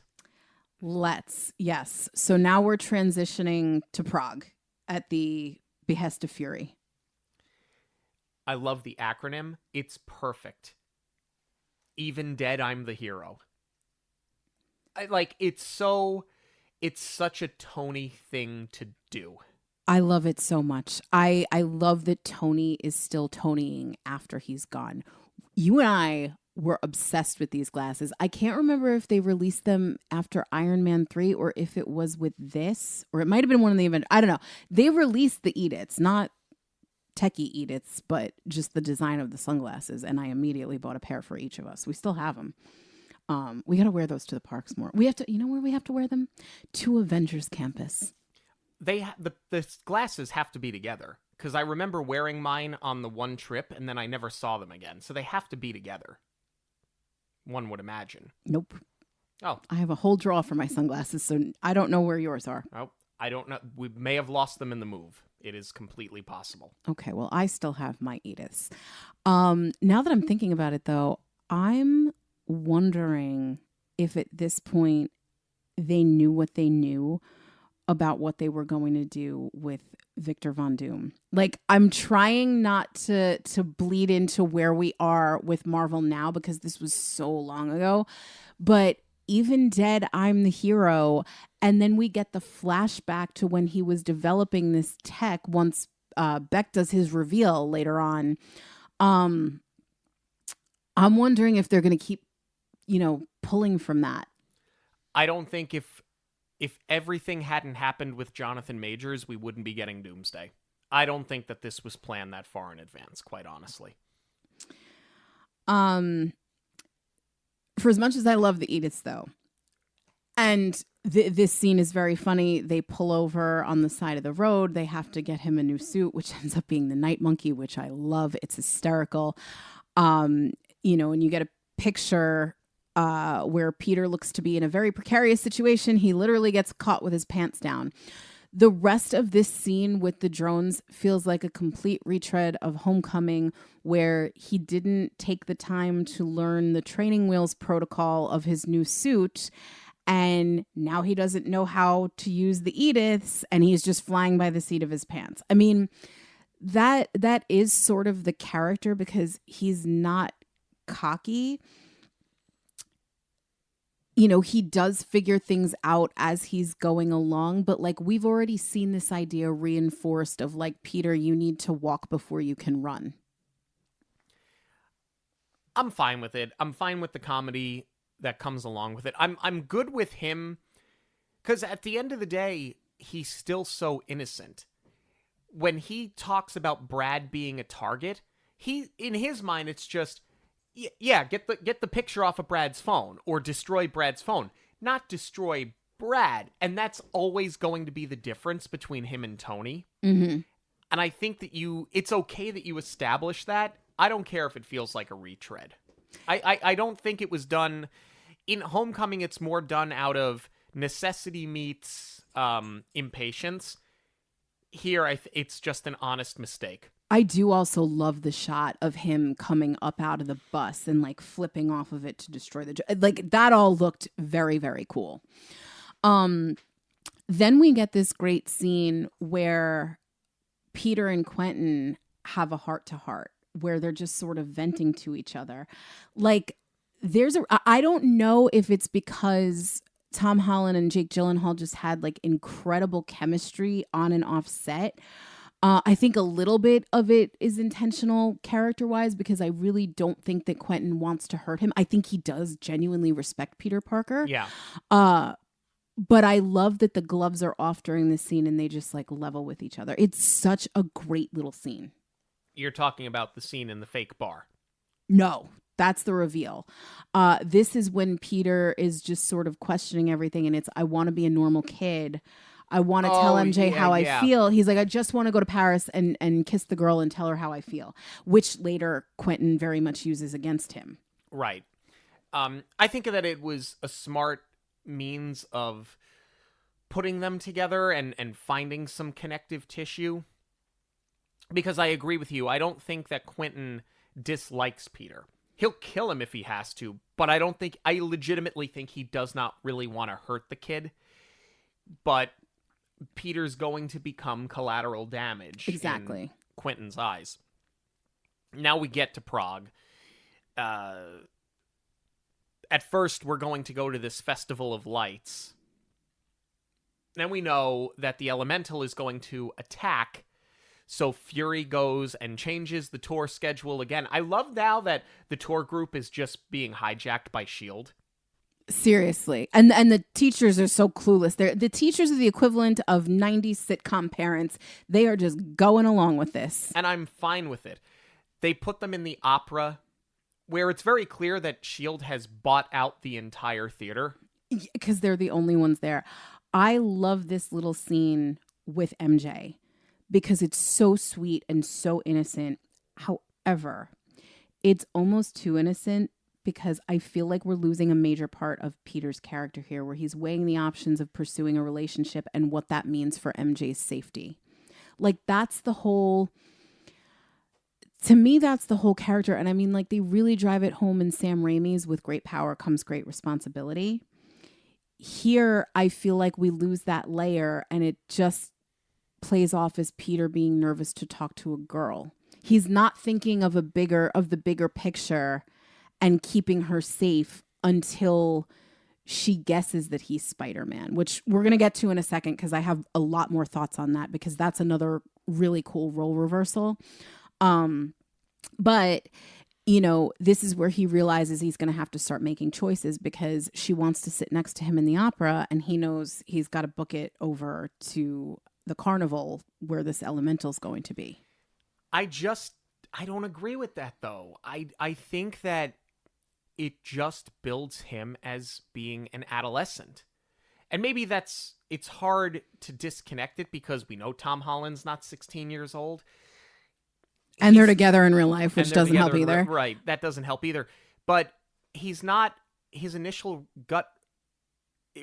Yes. So now we're transitioning to Prague at the behest of Fury. I love the acronym. It's perfect. Even dead, I'm the hero. It's such a Tony thing to do. I love it so much. I love that Tony is still Tonying after he's gone. You and I were obsessed with these glasses. I can't remember if they released them after Iron Man 3 or if it was with this, or it might have been one of the events. I don't know. They released the Ediths, not techie Ediths, but just the design of the sunglasses, and I immediately bought a pair for each of us. We still have them. We got to wear those to the parks more. We have to, where we have to wear them? To Avengers Campus. The glasses have to be together, because I remember wearing mine on the one trip, and then I never saw them again. So they have to be together, one would imagine. Nope. Oh. I have a whole drawer for my sunglasses, so I don't know where yours are. Oh, I don't know. We may have lost them in the move. It is completely possible. Okay, well, I still have my Ediths. Now that I'm thinking about it, though, I'm wondering if at this point they knew what they knew about what they were going to do with Victor Von Doom. Like, I'm trying not to bleed into where we are with Marvel now, because this was so long ago. But even dead, I'm the hero. And then we get the flashback to when he was developing this tech once Beck does his reveal later on. I'm wondering if they're going to keep, pulling from that. I don't think if everything hadn't happened with Jonathan Majors, we wouldn't be getting Doomsday. I don't think that this was planned that far in advance, quite honestly. For as much as I love the Ediths, though, and this scene is very funny. They pull over on the side of the road. They have to get him a new suit, which ends up being the Night Monkey, which I love. It's hysterical. And you get a picture where Peter looks to be in a very precarious situation. He literally gets caught with his pants down. The rest of this scene with the drones feels like a complete retread of Homecoming, where he didn't take the time to learn the training wheels protocol of his new suit. And now he doesn't know how to use the Ediths, and he's just flying by the seat of his pants. I mean, that is sort of the character, because he's not cocky. He does figure things out as he's going along, but like we've already seen this idea reinforced of like, Peter, you need to walk before you can run. I'm fine with it. I'm fine with the comedy that comes along with it. I'm good with him because at the end of the day, he's still so innocent. When he talks about Brad being a target, in his mind it's just, yeah, get the picture off of Brad's phone or destroy Brad's phone, not destroy Brad. And that's always going to be the difference between him and Tony. Mm-hmm. And I think that it's okay that you establish that. I don't care if it feels like a retread. I don't think it was done in Homecoming. It's more done out of necessity meets impatience. Here, it's just an honest mistake. I do also love the shot of him coming up out of the bus and like flipping off of it to destroy like that all looked very, very cool. Then we get this great scene where Peter and Quentin have a heart-to-heart where they're just sort of venting to each other. Like I don't know if it's because Tom Holland and Jake Gyllenhaal just had like incredible chemistry on and off set. I think a little bit of it is intentional character-wise, because I really don't think that Quentin wants to hurt him. I think he does genuinely respect Peter Parker. Yeah. But I love that the gloves are off during this scene and they just like level with each other. It's such a great little scene. You're talking about the scene in the fake bar. No, that's the reveal. This is when Peter is just sort of questioning everything, and it's, I want to be a normal kid. I want to tell MJ how I feel. He's like, I just want to go to Paris and kiss the girl and tell her how I feel, which later Quentin very much uses against him. Right. I think that it was a smart means of putting them together and finding some connective tissue. Because I agree with you. I don't think that Quentin dislikes Peter. He'll kill him if he has to, but I legitimately think he does not really want to hurt the kid. But Peter's going to become collateral damage. Exactly. In Quentin's eyes. Now we get to Prague. At first, we're going to go to this festival of lights. Then we know that the elemental is going to attack. So Fury goes and changes the tour schedule again. I love now that the tour group is just being hijacked by S.H.I.E.L.D. Seriously. And the teachers are so clueless. The teachers are the equivalent of 90s sitcom parents. They are just going along with this. And I'm fine with it. They put them in the opera, where it's very clear that S.H.I.E.L.D. has bought out the entire theater. Because they're the only ones there. I love this little scene with MJ, because it's so sweet and so innocent. However, it's almost too innocent, because I feel like we're losing a major part of Peter's character here, where he's weighing the options of pursuing a relationship and what that means for MJ's safety. Like, that's the whole, to me, that's the whole character. And I mean, like, they really drive it home in Sam Raimi's With Great Power Comes Great Responsibility. Here, I feel like we lose that layer, and it just plays off as Peter being nervous to talk to a girl. He's not thinking of the bigger picture and keeping her safe until she guesses that he's Spider-Man, which we're going to get to in a second, because I have a lot more thoughts on that, because that's another really cool role reversal. But this is where he realizes he's going to have to start making choices, because she wants to sit next to him in the opera, and he knows he's got to book it over to the carnival where this elemental's going to be. I don't agree with that, though. I think that it just builds him as being an adolescent. And maybe it's hard to disconnect it because we know Tom Holland's not 16 years old. And they're together in real life, which doesn't help either. Right, that doesn't help either. But he's not, his initial gut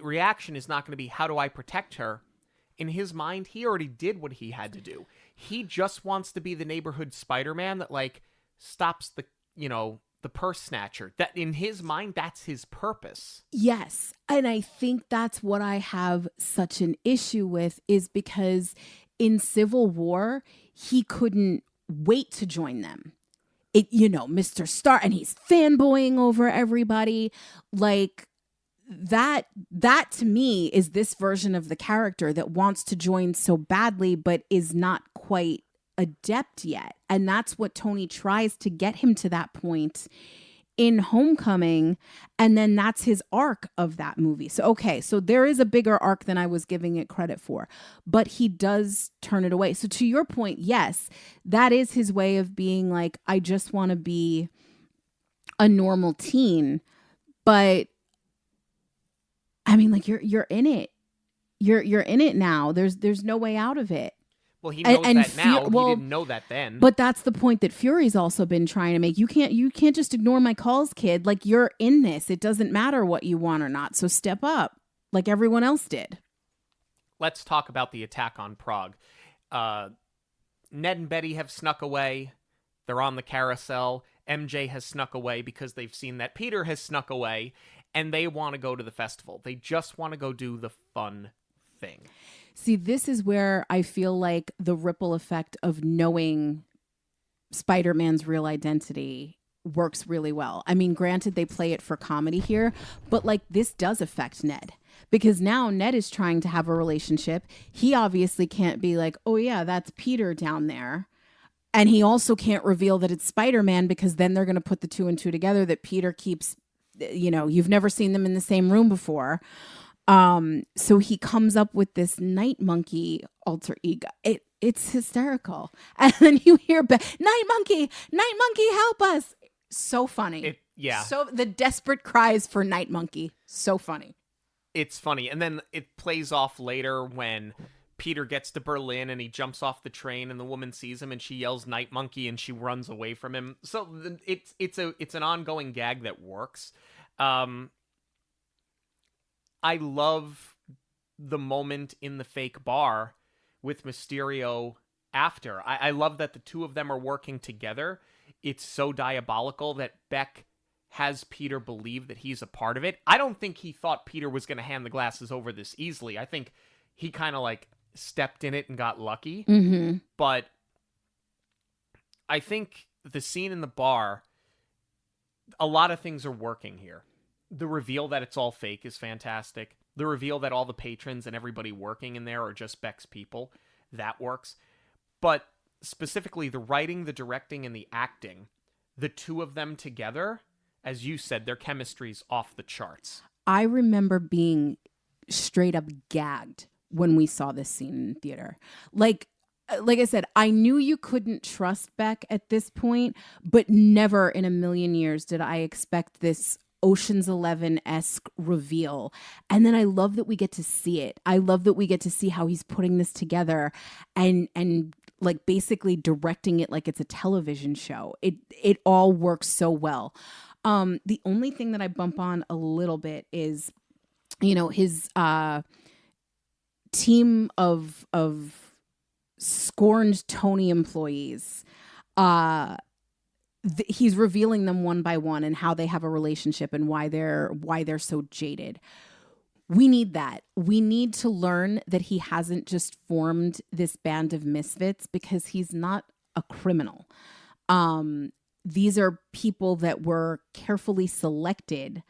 reaction is not going to be, how do I protect her? In his mind, he already did what he had to do. He just wants to be the neighborhood Spider-Man that, like, stops the purse snatcher. That in his mind, that's his purpose. Yes. And I think that's what I have such an issue with, is because in Civil War, he couldn't wait to join them. Mr. Stark, and he's fanboying over everybody. Like, that to me is this version of the character that wants to join so badly, but is not quite adept yet. And that's what Tony tries to get him to that point in Homecoming. And then that's his arc of that movie. So there is a bigger arc than I was giving it credit for, but he does turn it away. So to your point, yes, that is his way of being like, I just want to be a normal teen. But I mean, like, you're in it. You're in it now. There's no way out of it. Well, he knows that now. He didn't know that then. But that's the point that Fury's also been trying to make. You can't just ignore my calls, kid. Like, you're in this. It doesn't matter what you want or not. So step up, like everyone else did. Let's talk about the attack on Prague. Ned and Betty have snuck away. They're on the carousel. MJ has snuck away because they've seen that Peter has snuck away, and they want to go to the festival. They just want to go do the fun thing. See, this is where I feel like the ripple effect of knowing Spider-Man's real identity works really well. I mean, granted, they play it for comedy here, but like, this does affect Ned, because now Ned is trying to have a relationship. He obviously can't be like, oh yeah, that's Peter down there. And he also can't reveal that it's Spider-Man, because then they're going to put the two and two together, that Peter keeps, you've never seen them in the same room before. So he comes up with this Night Monkey alter ego. It's hysterical. And then you hear Night Monkey, help us. So funny. Yeah. So the desperate cries for Night Monkey. So funny. It's funny. And then it plays off later when Peter gets to Berlin and he jumps off the train and the woman sees him and she yells Night Monkey and she runs away from him. So it's an ongoing gag that works. I love the moment in the fake bar with Mysterio after. I love that the two of them are working together. It's so diabolical that Beck has Peter believe that he's a part of it. I don't think he thought Peter was going to hand the glasses over this easily. I think he kind of like stepped in it and got lucky. Mm-hmm. But I think the scene in the bar, a lot of things are working here. The reveal that it's all fake is fantastic. The reveal that all the patrons and everybody working in there are just Beck's people, that works. But specifically the writing, the directing, and the acting, the two of them together, as you said, their chemistry's off the charts. I remember being straight up gagged when we saw this scene in theater. Like I said, I knew you couldn't trust Beck at this point, but never in a million years did I expect this Ocean's 11-esque reveal. And then I love that we get to see it. I love that we get to see how he's putting this together and like basically directing it like it's a television show. It all works so well. The only thing that I bump on a little bit is, his team of scorned Tony employees. He's revealing them one by one and how they have a relationship and why they're so jaded. We need that. We need to learn that he hasn't just formed this band of misfits because he's not a criminal. These are people that were carefully selected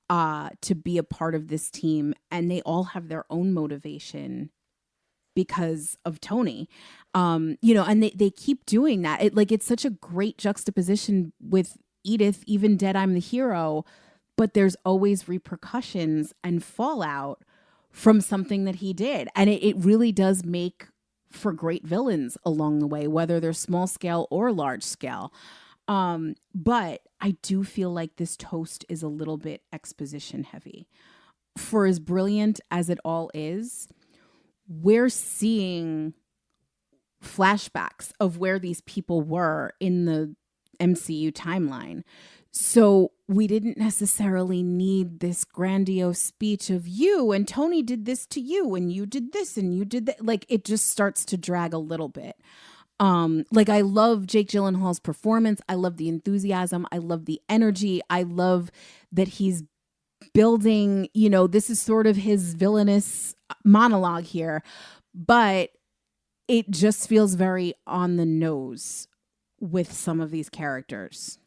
to be a part of this team, and they all have their own motivation because of Tony. And they keep doing that. It's such a great juxtaposition with Edith, even dead, I'm the hero, but there's always repercussions and fallout from something that he did. And it really does make for great villains along the way, whether they're small scale or large scale. But I do feel like this toast is a little bit exposition heavy. For as brilliant as it all is, we're seeing flashbacks of where these people were in the MCU timeline. So we didn't necessarily need this grandiose speech of you and Tony did this to you and you did this and you did that. Like, it just starts to drag a little bit. Like, I love Jake Gyllenhaal's performance. I love the enthusiasm. I love the energy. I love that he's building, this is sort of his villainous monologue here, but it just feels very on the nose with some of these characters.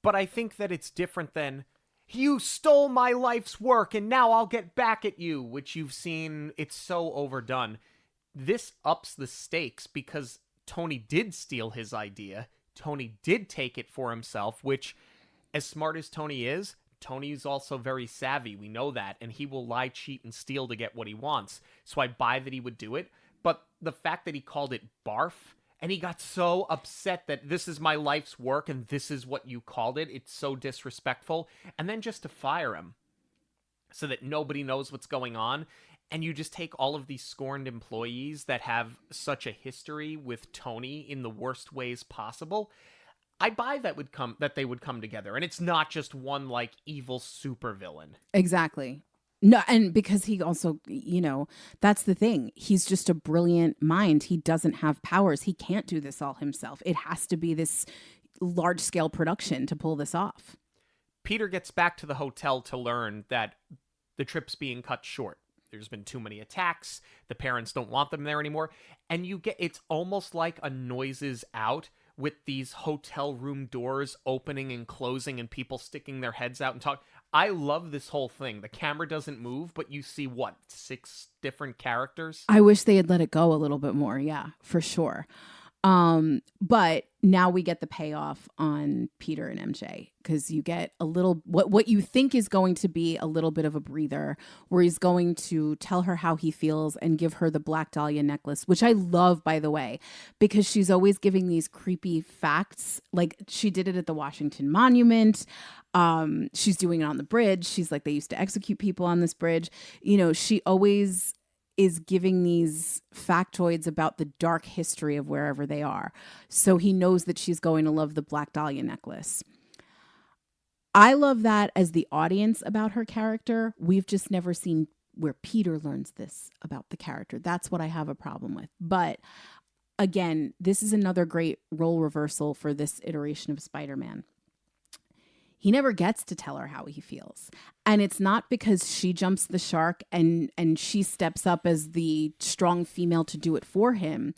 But I think that it's different than, you stole my life's work and now I'll get back at you, which you've seen. It's so overdone. This ups the stakes because Tony did steal his idea. Tony did take it for himself, which, as smart as Tony is also very savvy. We know that. And he will lie, cheat, and steal to get what he wants. So I buy that he would do it. But the fact that he called it barf, and he got so upset that this is my life's work and this is what you called it, it's so disrespectful. And then just to fire him so that nobody knows what's going on. And you just take all of these scorned employees that have such a history with Tony in the worst ways possible. I buy that they would come together. And it's not just one, like, evil supervillain. Exactly. No, and because he also, that's the thing. He's just a brilliant mind. He doesn't have powers. He can't do this all himself. It has to be this large-scale production to pull this off. Peter gets back to the hotel to learn that the trip's being cut short. There's been too many attacks. The parents don't want them there anymore. And it's almost like a Noises Out with these hotel room doors opening and closing and people sticking their heads out and talk. I love this whole thing. The camera doesn't move, but you see, 6 different characters? I wish they had let it go a little bit more. Yeah, for sure. But now we get the payoff on Peter and MJ, because you get a little, what you think is going to be a little bit of a breather, where he's going to tell her how he feels and give her the Black Dahlia necklace, which I love, by the way, because she's always giving these creepy facts. Like, she did it at the Washington Monument. She's doing it on the bridge. She's like, they used to execute people on this bridge. She always is giving these factoids about the dark history of wherever they are. So he knows that she's going to love the Black Dahlia necklace. I love that as the audience about her character. We've just never seen where Peter learns this about the character. That's what I have a problem with. But again, this is another great role reversal for this iteration of Spider-Man. He never gets to tell her how he feels. And it's not because she jumps the shark and she steps up as the strong female to do it for him.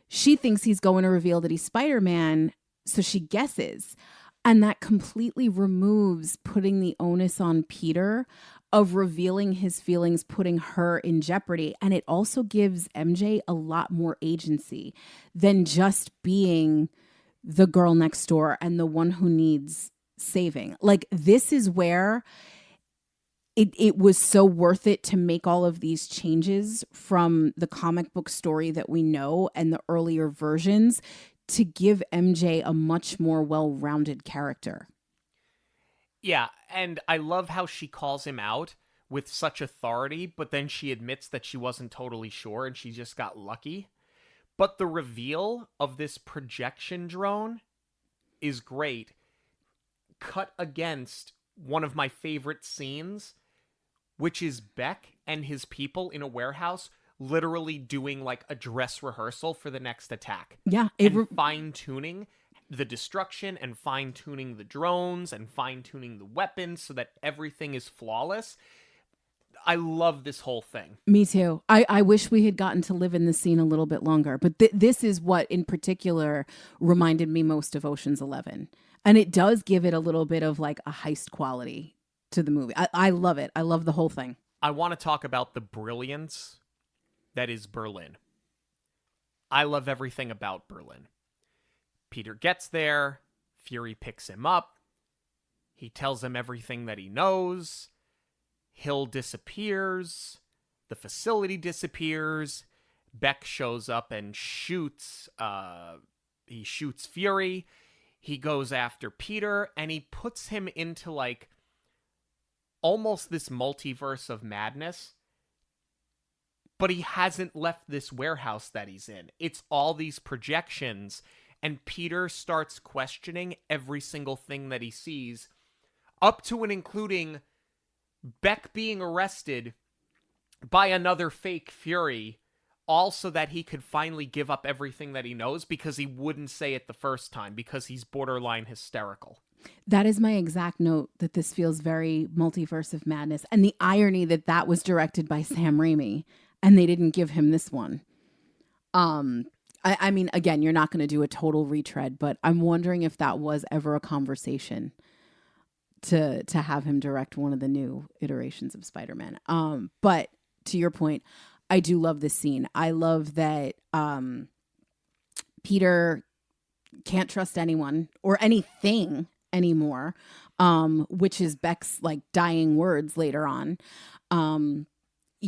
She thinks he's going to reveal that he's Spider-Man, so she guesses. And that completely removes putting the onus on Peter of revealing his feelings, putting her in jeopardy. And it also gives MJ a lot more agency than just being the girl next door and the one who needs saving. Like, this is where it was so worth it to make all of these changes from the comic book story that we know and the earlier versions to give MJ a much more well-rounded character. Yeah, and I love how she calls him out with such authority, but then she admits that she wasn't totally sure and she just got lucky. But the reveal of this projection drone is great. Cut against one of my favorite scenes, which is Beck and his people in a warehouse literally doing like a dress rehearsal for the next attack. Yeah. And fine-tuning the destruction and fine-tuning the drones and fine-tuning the weapons so that everything is flawless. I love this whole thing. Me too. I wish we had gotten to live in this scene a little bit longer, but this is what in particular reminded me most of Ocean's 11. And it does give it a little bit of like a heist quality to the movie. I love it. I love the whole thing. I want to talk about the brilliance that is Berlin. I love everything about Berlin. Peter gets there. Fury picks him up. He tells him everything that he knows. Hill disappears. The facility disappears. Beck shows up and shoots, he shoots Fury. He goes after Peter, and he puts him into, like, almost this multiverse of madness. But he hasn't left this warehouse that he's in. It's all these projections, and Peter starts questioning every single thing that he sees, up to and including Beck being arrested by another fake Fury, all so that he could finally give up everything that he knows, because he wouldn't say it the first time, because he's borderline hysterical. That is my exact note, that this feels very multiverse of madness. And the irony that that was directed by Sam Raimi and they didn't give him this one. I mean, again, you're not going to do a total retread, but I'm wondering if that was ever a conversation to have him direct one of the new iterations of Spider-Man. But to your point, I do love this scene. I love that Peter can't trust anyone or anything anymore, which is Beck's like dying words later on,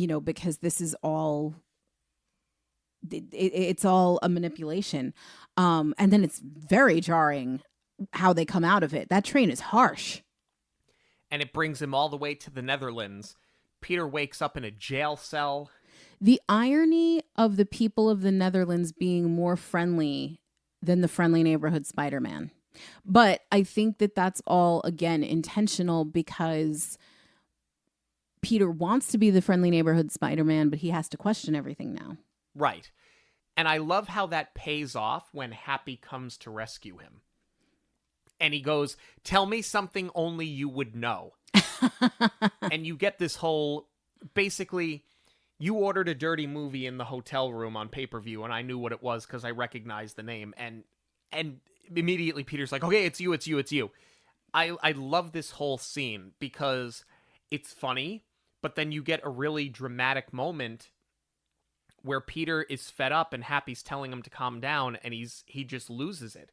because this is all, it's all a manipulation. And then it's very jarring how they come out of it. That train is harsh. And it brings him all the way to the Netherlands. Peter wakes up in a jail cell. The irony of the people of the Netherlands being more friendly than the friendly neighborhood Spider-Man. But I think that that's all, again, intentional, because Peter wants to be the friendly neighborhood Spider-Man, but he has to question everything now. Right. And I love how that pays off when Happy comes to rescue him. And he goes, "Tell me something only you would know." And you get this whole, basically, you ordered a dirty movie in the hotel room on pay-per-view, and I knew what it was because I recognized the name. And immediately Peter's like, "Okay, it's you. I love this whole scene because it's funny, but then you get a really dramatic moment where Peter is fed up and Happy's telling him to calm down, and he just loses it.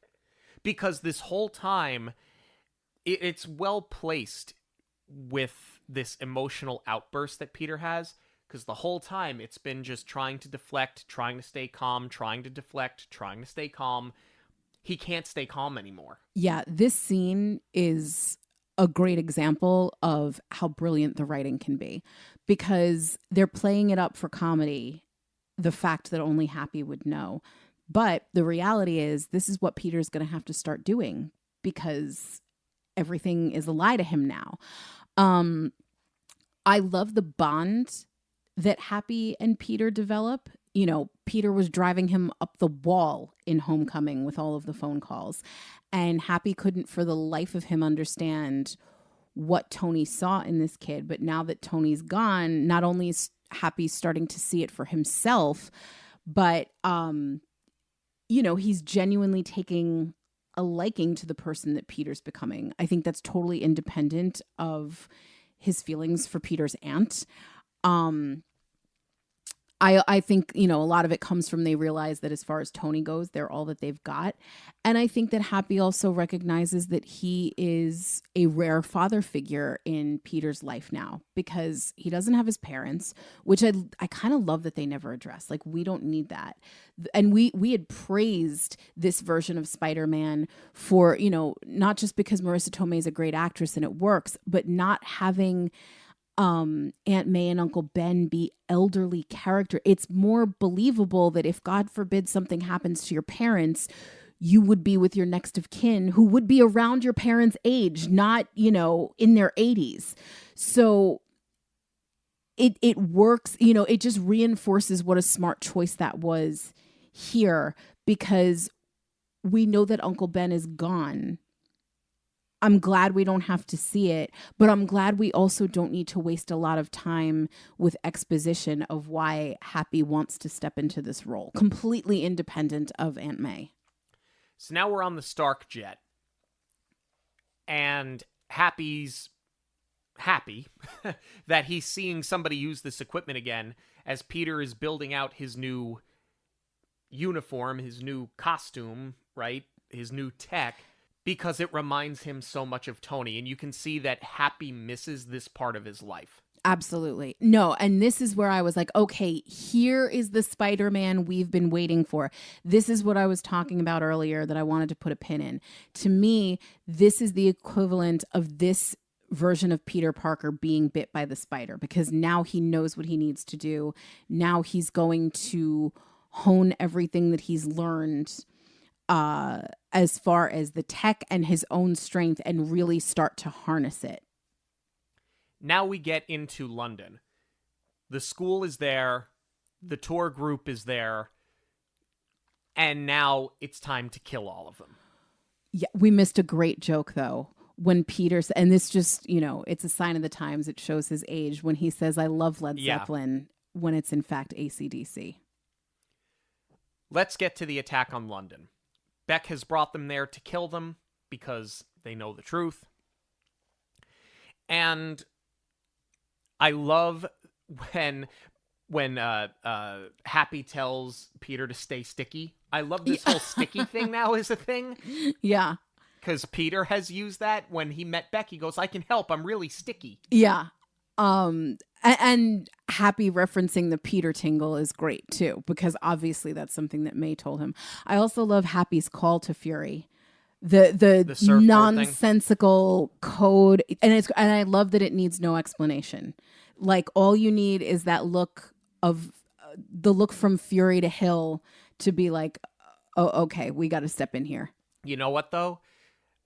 Because this whole time, it's well placed with this emotional outburst that Peter has, because the whole time it's been just trying to deflect, trying to stay calm, trying to deflect, trying to stay calm. He can't stay calm anymore. Yeah, this scene is a great example of how brilliant the writing can be, because they're playing it up for comedy, the fact that only Happy would know. But the reality is, this is what Peter's going to have to start doing, because everything is a lie to him now. I love the bond that Happy and Peter develop. You know, Peter was driving him up the wall in Homecoming with all of the phone calls, and Happy couldn't for the life of him understand what Tony saw in this kid. But now that Tony's gone, not only is Happy starting to see it for himself, but, he's genuinely taking a liking to the person that Peter's becoming. I think that's totally independent of his feelings for Peter's aunt. I think, a lot of it comes from they realize that as far as Tony goes, they're all that they've got. And I think that Happy also recognizes that he is a rare father figure in Peter's life now, because he doesn't have his parents, which I kind of love that they never address. Like, we don't need that. And we had praised this version of Spider-Man for, not just because Marissa Tomei is a great actress and it works, but not having Aunt May and Uncle Ben be elderly character. It's more believable that if, God forbid, something happens to your parents, you would be with your next of kin who would be around your parents' age, not, in their 80s. So it works, it just reinforces what a smart choice that was here, because we know that Uncle Ben is gone. I'm glad we don't have to see it, but I'm glad we also don't need to waste a lot of time with exposition of why Happy wants to step into this role, completely independent of Aunt May. So now we're on the Stark jet, and Happy's happy that he's seeing somebody use this equipment again, as Peter is building out his new uniform, his new costume, right? His new tech, because it reminds him so much of Tony. And you can see that Happy misses this part of his life. Absolutely. No, and this is where I was like, okay, here is the Spider-Man we've been waiting for. This is what I was talking about earlier that I wanted to put a pin in. To me, this is the equivalent of this version of Peter Parker being bit by the spider, because now he knows what he needs to do. Now he's going to hone everything that he's learned as far as the tech and his own strength and really start to harness it. Now we get into London. The school is there. The tour group is there. And now it's time to kill all of them. Yeah, we missed a great joke, though. When Peter, and this just, it's a sign of the times. It shows his age when he says, I love Led Zeppelin, when it's in fact AC/DC. Let's get to the attack on London. Beck has brought them there to kill them because they know the truth. And I love when Happy tells Peter to stay sticky. I love this whole sticky thing now is a thing. Yeah. Because Peter has used that when he met Beck. He goes, I can help. I'm really sticky. Yeah. And Happy referencing the Peter tingle is great, too, because obviously that's something that May told him. I also love Happy's call to Fury. The nonsensical code. And I love that it needs no explanation. Like, all you need is that look of the look from Fury to Hill to be like, oh, okay, we got to step in here. You know what, though?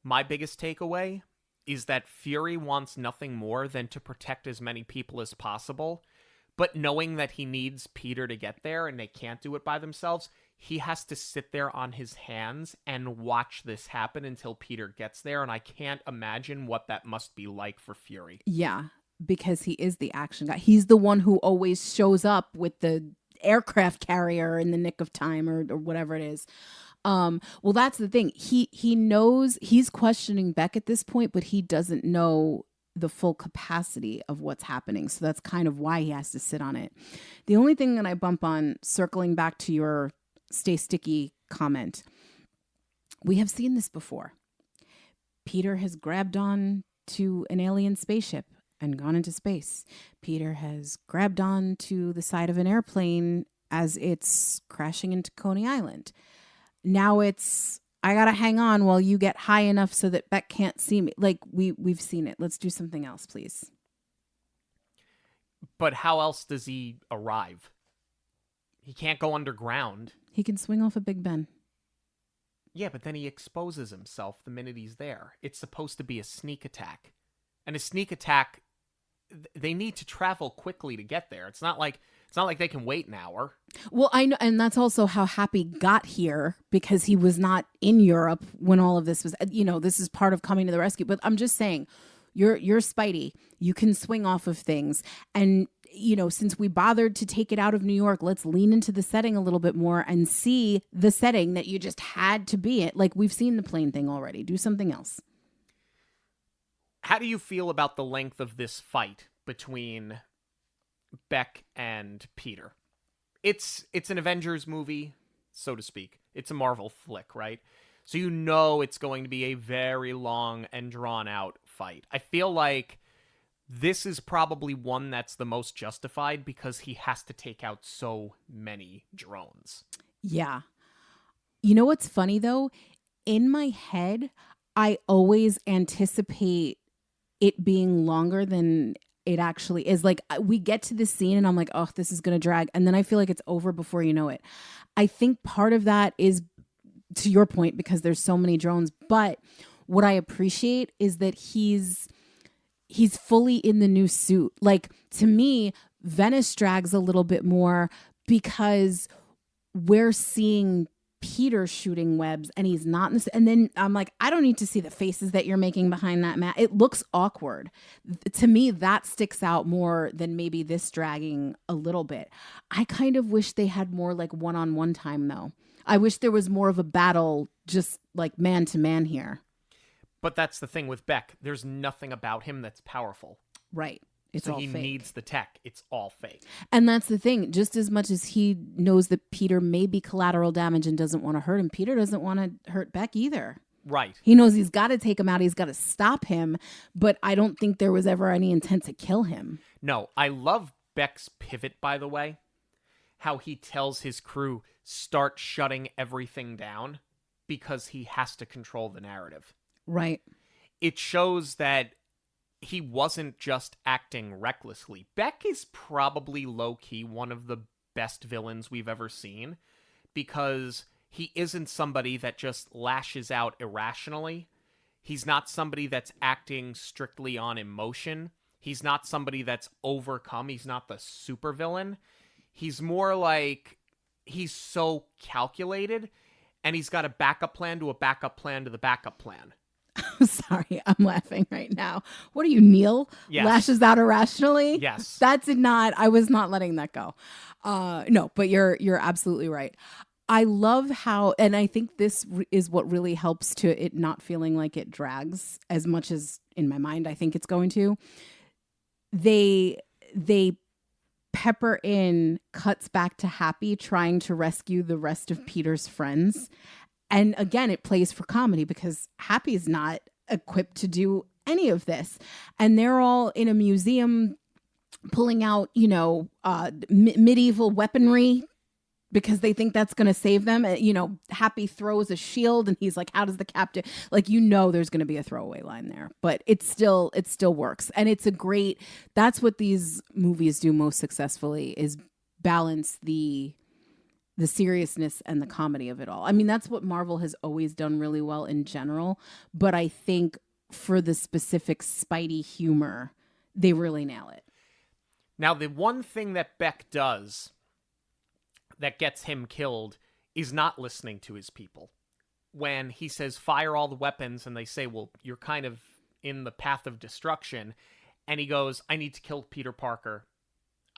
My biggest takeaway is that Fury wants nothing more than to protect as many people as possible. But knowing that he needs Peter to get there and they can't do it by themselves, he has to sit there on his hands and watch this happen until Peter gets there. And I can't imagine what that must be like for Fury. Yeah, because he is the action guy. He's the one who always shows up with the aircraft carrier in the nick of time or whatever it is. Well, that's the thing. He knows he's questioning Beck at this point, but he doesn't know the full capacity of what's happening. So that's kind of why he has to sit on it. The only thing that I bump on, circling back to your stay sticky comment, we have seen this before. Peter has grabbed on to an alien spaceship and gone into space. Peter has grabbed on to the side of an airplane as it's crashing into Coney Island. Now it's, I got to hang on while you get high enough so that Beck can't see me. Like, we've seen it. Let's do something else, please. But how else does he arrive? He can't go underground. He can swing off a Big Ben. Yeah, but then he exposes himself the minute he's there. It's supposed to be a sneak attack. And a sneak attack, they need to travel quickly to get there. It's not like they can wait an hour. Well, I know, and that's also how Happy got here, because he was not in Europe when all of this was, this is part of coming to the rescue. But I'm just saying, you're Spidey. You can swing off of things. And, since we bothered to take it out of New York, let's lean into the setting a little bit more and see the setting that you just had to be in. Like, we've seen the plane thing already. Do something else. How do you feel about the length of this fight between Beck and Peter? It's an Avengers movie, so to speak. It's a Marvel flick, right? So it's going to be a very long and drawn out fight. I feel like this is probably one that's the most justified because he has to take out so many drones. Yeah. You know what's funny though? In my head, I always anticipate it being longer than it actually is. Like, we get to this scene and I'm like, oh, this is going to drag. And then I feel like it's over before you know it. I think part of that is, to your point, because there's so many drones. But what I appreciate is that he's fully in the new suit. Like, to me, Venice drags a little bit more because we're seeing Peter shooting webs and he's not in this. And then I'm like, I don't need to see the faces that you're making behind that mat. It looks awkward. To me, that sticks out more than maybe this dragging a little bit. I kind of wish they had more like one-on-one time though. I wish there was more of a battle, just like man to man here. But that's the thing with Beck. There's nothing about him that's powerful. Right. It's so all he fake. Needs the tech. It's all fake. And that's the thing. Just as much as he knows that Peter may be collateral damage and doesn't want to hurt him, Peter doesn't want to hurt Beck either. Right. He knows he's got to take him out. He's got to stop him. But I don't think there was ever any intent to kill him. No, I love Beck's pivot, by the way. How he tells his crew, start shutting everything down because he has to control the narrative. Right. It shows that he wasn't just acting recklessly. Beck is probably low-key one of the best villains we've ever seen because he isn't somebody that just lashes out irrationally. He's not somebody that's acting strictly on emotion. He's not somebody that's overcome. He's not the supervillain. He's more like he's so calculated, and he's got a backup plan to a backup plan to the backup plan. I'm sorry, I'm laughing right now. What are you, Neil? Yes. Lashes out irrationally? Yes. I was not letting that go. No, but you're absolutely right. I love how, and I think this is what really helps to it not feeling like it drags as much as in my mind I think it's going to. They pepper in cuts back to Happy trying to rescue the rest of Peter's friends. And again, it plays for comedy because Happy's not equipped to do any of this. And they're all in a museum pulling out, medieval weaponry because they think that's going to save them. Happy throws a shield and he's like, how does the captain, there's going to be a throwaway line there, but it still works. And that's what these movies do most successfully is balance the seriousness and the comedy of it all. I mean, that's what Marvel has always done really well in general. But I think for the specific Spidey humor, they really nail it. Now, the one thing that Beck does that gets him killed is not listening to his people. When he says, fire all the weapons, and they say, well, you're kind of in the path of destruction. And he goes, I need to kill Peter Parker.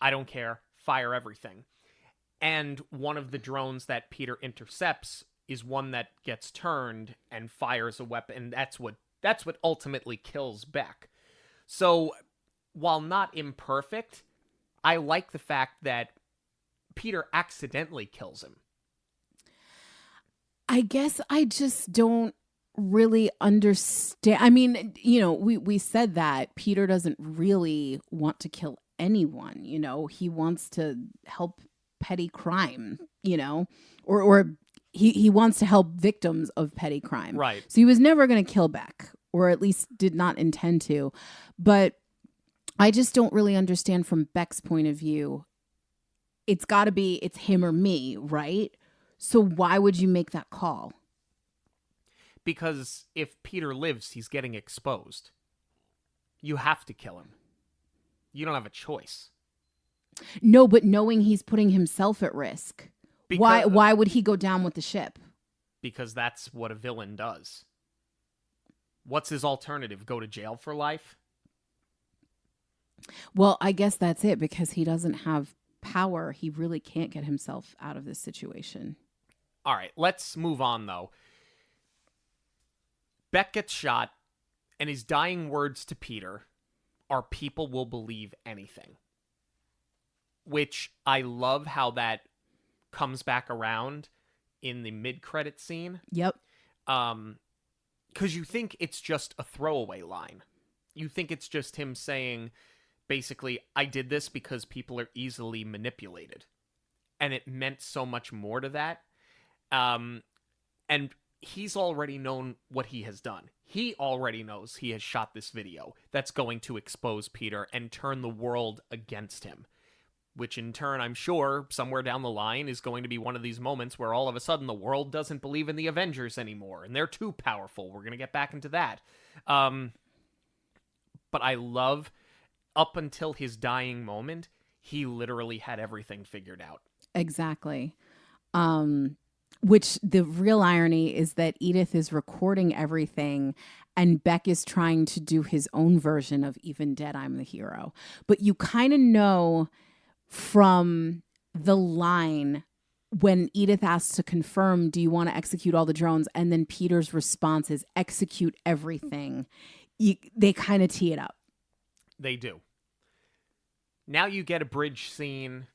I don't care. Fire everything. And one of the drones that Peter intercepts is one that gets turned and fires a weapon. And that's what ultimately kills Beck. So while not imperfect, I like the fact that Peter accidentally kills him. I guess I just don't really understand. I mean, we said that Peter doesn't really want to kill anyone. He wants to help petty crime, or he wants to help victims of petty crime. Right. So he was never going to kill Beck, or at least did not intend to. But I just don't really understand from Beck's point of view. It's got to be, it's him or me, right? So why would you make that call? Because if Peter lives, he's getting exposed. You have to kill him. You don't have a choice. No, but knowing he's putting himself at risk. Because, why would he go down with the ship? Because that's what a villain does. What's his alternative? Go to jail for life? Well, I guess that's it, because he doesn't have power. He really can't get himself out of this situation. All right, let's move on, though. Beck gets shot, and his dying words to Peter are, people will believe anything. Which I love how that comes back around in the mid-credit scene. Yep. Because you think it's just a throwaway line. You think it's just him saying, basically, I did this because people are easily manipulated. And it meant so much more to that. And he's already known what he has done. He already knows he has shot this video that's going to expose Peter and turn the world against him. Which in turn, I'm sure, somewhere down the line is going to be one of these moments where all of a sudden the world doesn't believe in the Avengers anymore, and they're too powerful. We're going to get back into that. But I love, up until his dying moment, he literally had everything figured out. Exactly. Which the real irony is that Edith is recording everything and Beck is trying to do his own version of Even Dead, I'm the Hero. But you kind of know from the line when Edith asks to confirm, do you want to execute all the drones? And then Peter's response is execute everything. They kind of tee it up. They do. Now you get a bridge scene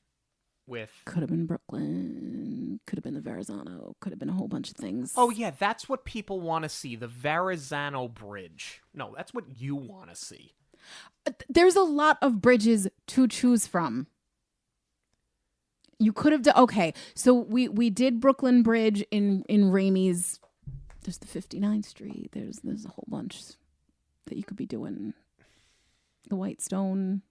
with... Could have been Brooklyn. could have been the Verrazano, could have been a whole bunch of things. Oh, yeah, that's what people want to see, the Verrazano Bridge. No, that's what you want to see. There's a lot of bridges to choose from. You could have done, okay, so we did Brooklyn Bridge in Raimi's. There's the 59th Street. There's a whole bunch that you could be doing. The White Stone.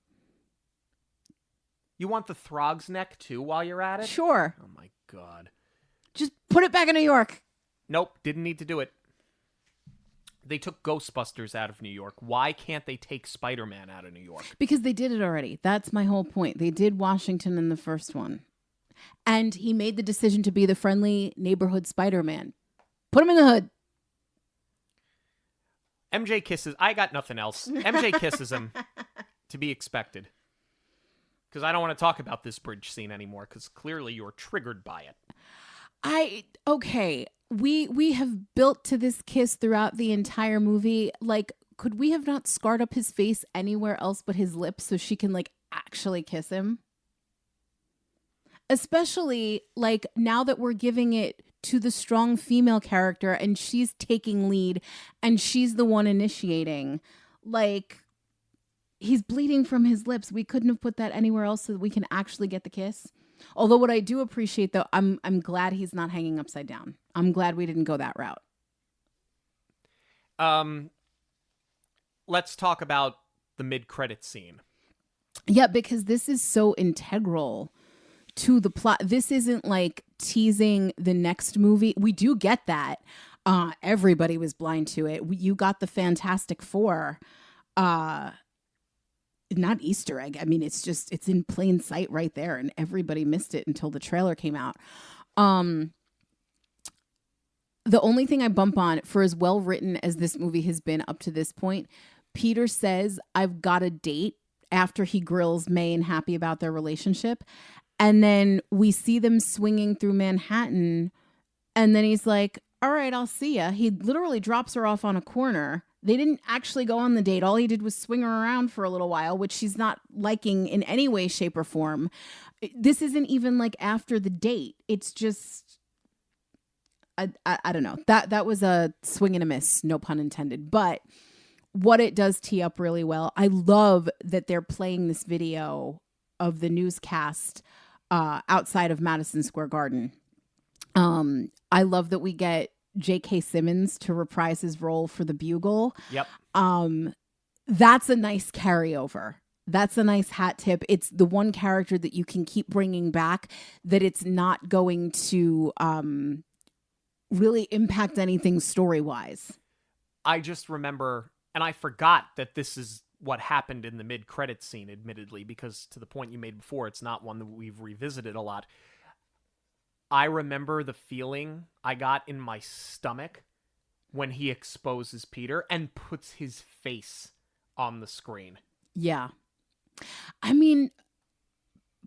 You want the Throg's Neck, too, while you're at it? Sure. Oh, my God. Just put it back in New York. Nope, didn't need to do it. They took Ghostbusters out of New York. Why can't they take Spider-Man out of New York? Because they did it already. That's my whole point. They did Washington in the first one. And he made the decision to be the friendly neighborhood Spider-Man. Put him in the hood. MJ kisses. I got nothing else. MJ kisses him. To be expected. Because I don't want to talk about this bridge scene anymore, because clearly you're triggered by it. Okay. We have built to this kiss throughout the entire movie. Like, could we have not scarred up his face anywhere else but his lips so she can, like, actually kiss him? Especially, like, now that we're giving it to the strong female character and she's taking lead and she's the one initiating. Like, he's bleeding from his lips. We couldn't have put that anywhere else so that we can actually get the kiss. Although what I do appreciate, though, I'm glad he's not hanging upside down. I'm glad we didn't go that route. Let's talk about the mid-credit scene. Yeah, because this is so integral to the plot. This isn't like teasing the next movie. We do get that. Everybody was blind to it. You got the Fantastic Four. Not Easter egg. I mean, it's in plain sight right there, and everybody missed it until the trailer came out. The only thing I bump on, for as well written as this movie has been up to this point, Peter says, "I've got a date," after he grills May and Happy about their relationship. And then we see them swinging through Manhattan, and then he's like, "All right, I'll see ya." He literally drops her off on a corner. They didn't actually go on the date. All he did was swing her around for a little while, which she's not liking in any way, shape, or form. This isn't even like after the date. It's just, I don't know. That was a swing and a miss, no pun intended. But what it does tee up really well. I love that they're playing this video of the newscast outside of Madison Square Garden. I love that we get J.K. Simmons to reprise his role for the Bugle. Yep. That's a nice carryover. That's a nice hat tip. It's the one character that you can keep bringing back, that it's not going to really impact anything story-wise. I just remember, and I forgot that this is what happened in the mid-credits scene, admittedly, because to the point you made before, it's not one that we've revisited a lot. I remember the feeling I got in my stomach when he exposes Peter and puts his face on the screen. Yeah. I mean,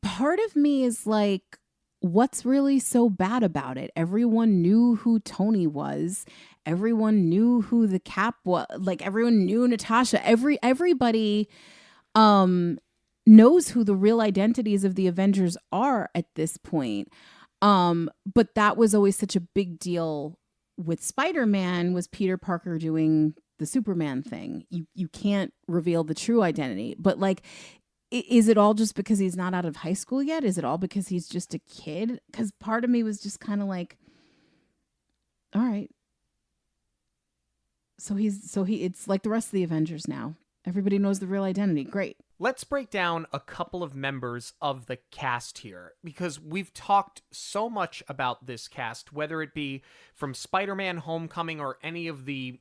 part of me is like, what's really so bad about it? Everyone knew who Tony was. Everyone knew who the Cap was. Like, everyone knew Natasha. Everybody knows who the real identities of the Avengers are at this point. But that was always such a big deal with Spider-Man, was Peter Parker doing the Superman thing. You can't reveal the true identity. But like, is it all just because he's not out of high school yet? Is it all because he's just a kid? Because part of me was just kind of like, all right. So it's like the rest of the Avengers now. Everybody knows the real identity. Great. Let's break down a couple of members of the cast here, because we've talked so much about this cast, whether it be from Spider-Man Homecoming or any of the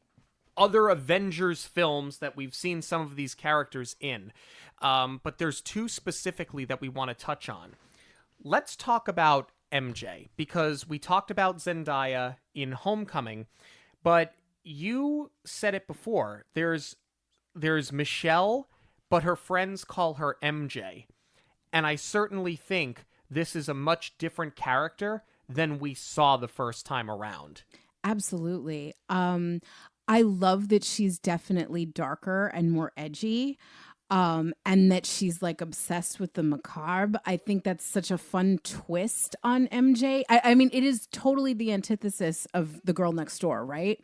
other Avengers films that we've seen some of these characters in. But there's two specifically that we want to touch on. Let's talk about MJ, because we talked about Zendaya in Homecoming, but you said it before. There's Michelle, but her friends call her MJ. And I certainly think this is a much different character than we saw the first time around. Absolutely. I love that she's definitely darker and more edgy. And that she's like obsessed with the macabre. I think that's such a fun twist on MJ. I mean, it is totally the antithesis of the girl next door, right?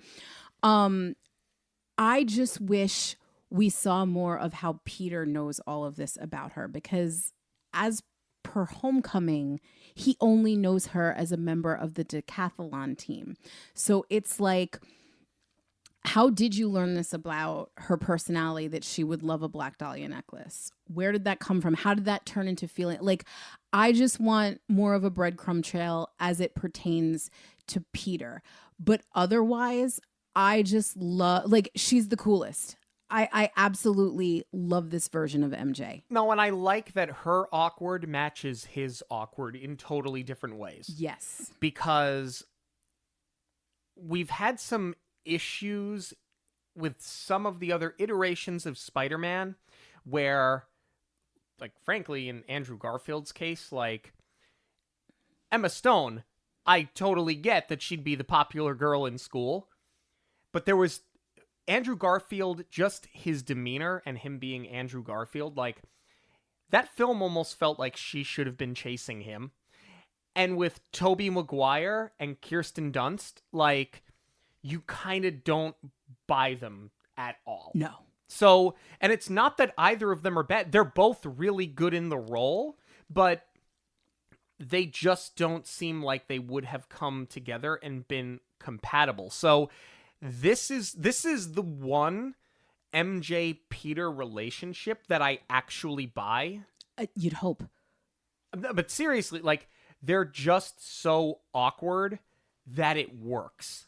I just wish we saw more of how Peter knows all of this about her, because as per Homecoming, he only knows her as a member of the decathlon team. So it's like, how did you learn this about her personality, that she would love a Black Dahlia necklace? Where did that come from? How did that turn into feeling? Like, I just want more of a breadcrumb trail as it pertains to Peter. But otherwise, I just love, like, she's the coolest. I absolutely love this version of MJ. No, and I like that her awkward matches his awkward in totally different ways. Yes. Because we've had some issues with some of the other iterations of Spider-Man where, like, frankly, in Andrew Garfield's case, like, Emma Stone, I totally get that she'd be the popular girl in school, but there was Andrew Garfield, just his demeanor and him being Andrew Garfield, like, that film almost felt like she should have been chasing him. And with Tobey Maguire and Kirsten Dunst, like, you kind of don't buy them at all. No. So, and it's not that either of them are bad. They're both really good in the role, but they just don't seem like they would have come together and been compatible. So this is the one MJ Peter relationship that I actually buy. You'd hope. But seriously, like, they're just so awkward that it works.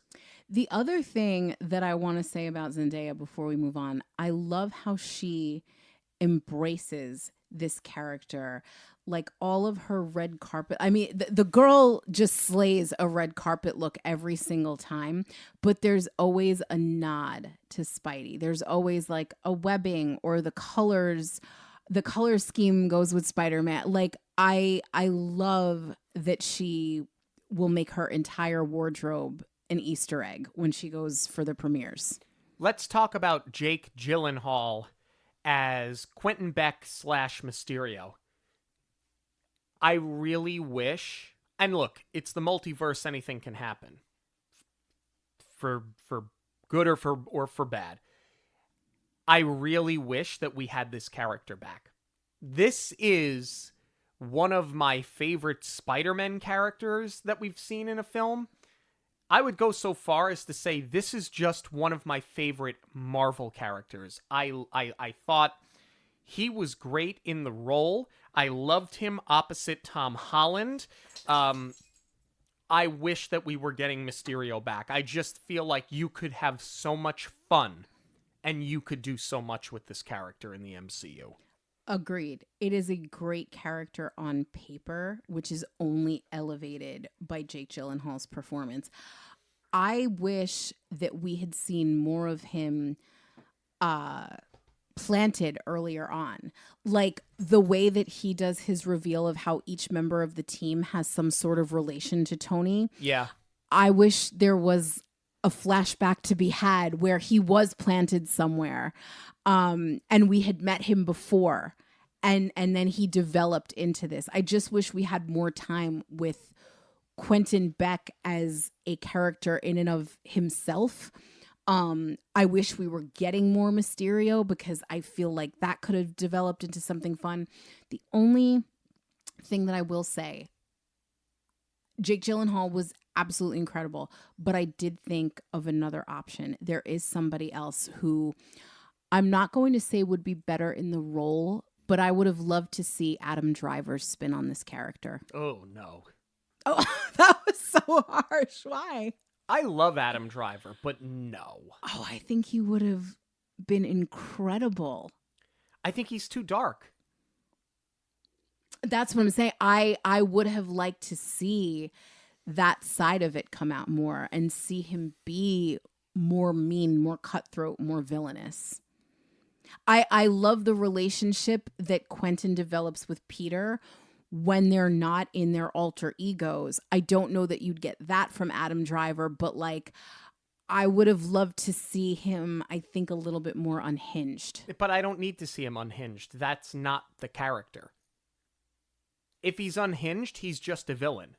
The other thing that I want to say about Zendaya before we move on, I love how she embraces this character. Like, all of her red carpet. I mean, the girl just slays a red carpet look every single time, but there's always a nod to Spidey. There's always like a webbing, or the color scheme goes with Spider-Man. Like, I love that she will make her entire wardrobe an Easter egg when she goes for the premieres. Let's talk about Jake Gyllenhaal as Quentin Beck / Mysterio. I really wish, and look, it's the multiverse, anything can happen. For good or for bad. I really wish that we had this character back. This is one of my favorite Spider-Man characters that we've seen in a film. I would go so far as to say this is just one of my favorite Marvel characters. I thought he was great in the role. I loved him opposite Tom Holland. I wish that we were getting Mysterio back. I just feel like you could have so much fun and you could do so much with this character in the MCU. Agreed. It is a great character on paper, which is only elevated by Jake Gyllenhaal's performance. I wish that we had seen more of him planted earlier on. Like, the way that he does his reveal of how each member of the team has some sort of relation to Tony. Yeah. I wish there was a flashback to be had where he was planted somewhere. And we had met him before, and then he developed into this. I just wish we had more time with Quentin Beck as a character in and of himself. I wish we were getting more Mysterio, because I feel like that could have developed into something fun. The only thing that I will say, Jake Gyllenhaal was absolutely incredible, but I did think of another option. There is somebody else who I'm not going to say would be better in the role, but I would have loved to see Adam Driver's spin on this character. Oh, no. Oh, that was so harsh. Why? I love Adam Driver, but no. Oh, I think he would have been incredible. I think he's too dark. That's what I'm saying. I would have liked to see that side of it come out more and see him be more mean, more cutthroat, more villainous. I love the relationship that Quentin develops with Peter when they're not in their alter egos. I don't know that you'd get that from Adam Driver, but like, I would have loved to see him, I think, a little bit more unhinged. But I don't need to see him unhinged. That's not the character. If he's unhinged, he's just a villain.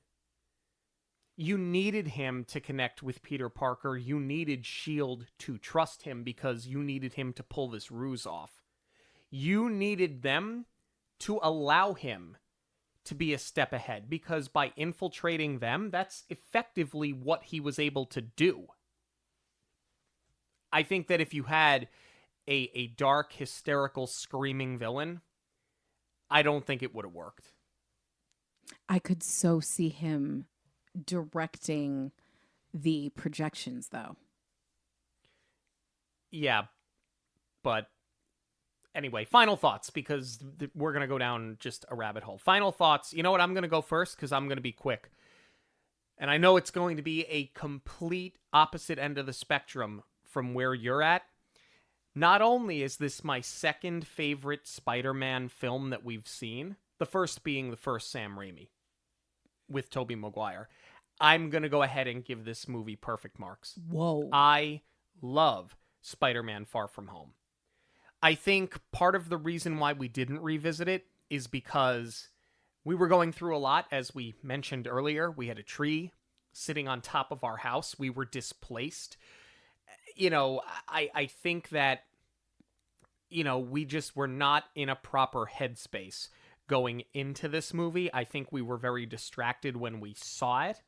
You needed him to connect with Peter Parker. You needed S.H.I.E.L.D. to trust him because you needed him to pull this ruse off. You needed them to allow him to be a step ahead because by infiltrating them, that's effectively what he was able to do. I think that if you had a dark, hysterical, screaming villain, I don't think it would have worked. I could so see him directing the projections, though. Yeah, but anyway, final thoughts, because we're going to go down just a rabbit hole. Final thoughts. You know what? I'm going to go first because I'm going to be quick. And I know it's going to be a complete opposite end of the spectrum from where you're at. Not only is this my second favorite Spider-Man film that we've seen, the first being the first Sam Raimi with Tobey Maguire, I'm going to go ahead and give this movie perfect marks. Whoa. I love Spider-Man Far From Home. I think part of the reason why we didn't revisit it is because we were going through a lot, as we mentioned earlier. We had a tree sitting on top of our house. We were displaced. You know, I think that, you know, we just were not in a proper headspace going into this movie. I think we were very distracted when we saw it.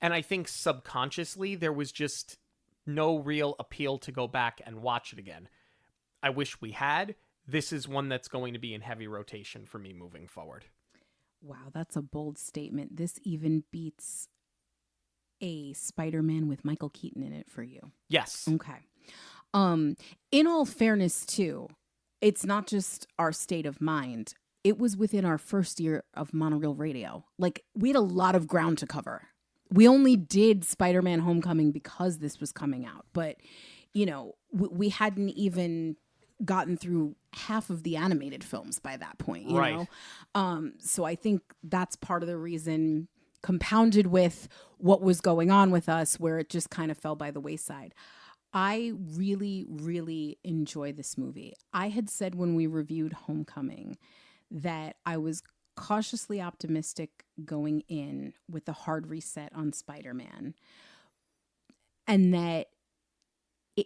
And I think subconsciously there was just no real appeal to go back and watch it again. I wish we had. This is one that's going to be in heavy rotation for me moving forward. Wow, that's a bold statement. This even beats a Spider-Man with Michael Keaton in it for you. Yes. Okay. In all fairness, too, it's not just our state of mind. It was within our first year of Monoreel Radio. Like, we had a lot of ground to cover. We only did Spider-Man Homecoming because this was coming out. But, you know, we hadn't even gotten through half of the animated films by that point, you know? So I think that's part of the reason, compounded with what was going on with us, where it just kind of fell by the wayside. I really, really enjoy this movie. I had said when we reviewed Homecoming that I was cautiously optimistic going in with a hard reset on Spider-Man, and that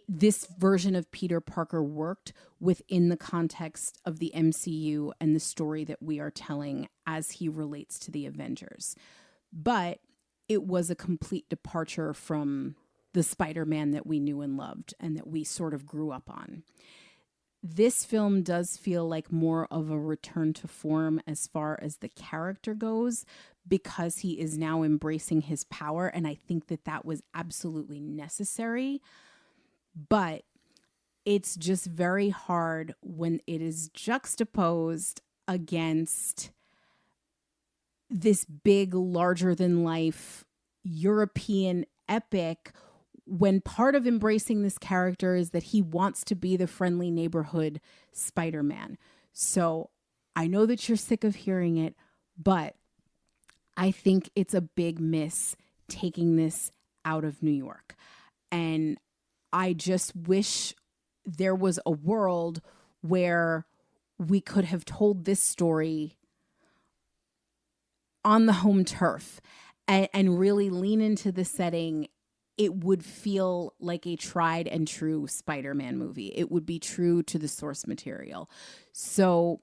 this version of Peter Parker worked within the context of the MCU and the story that we are telling as he relates to the Avengers. But it was a complete departure from the Spider-Man that we knew and loved and that we sort of grew up on. This film does feel like more of a return to form as far as the character goes, because he is now embracing his power, and I think that that was absolutely necessary. But it's just very hard when it is juxtaposed against this big, larger-than-life European epic, when part of embracing this character is that he wants to be the friendly neighborhood Spider-Man. So I know that you're sick of hearing it, but I think it's a big miss taking this out of New York. And I just wish there was a world where we could have told this story on the home turf and really lean into the setting. It would feel like a tried and true Spider-Man movie. It would be true to the source material. So,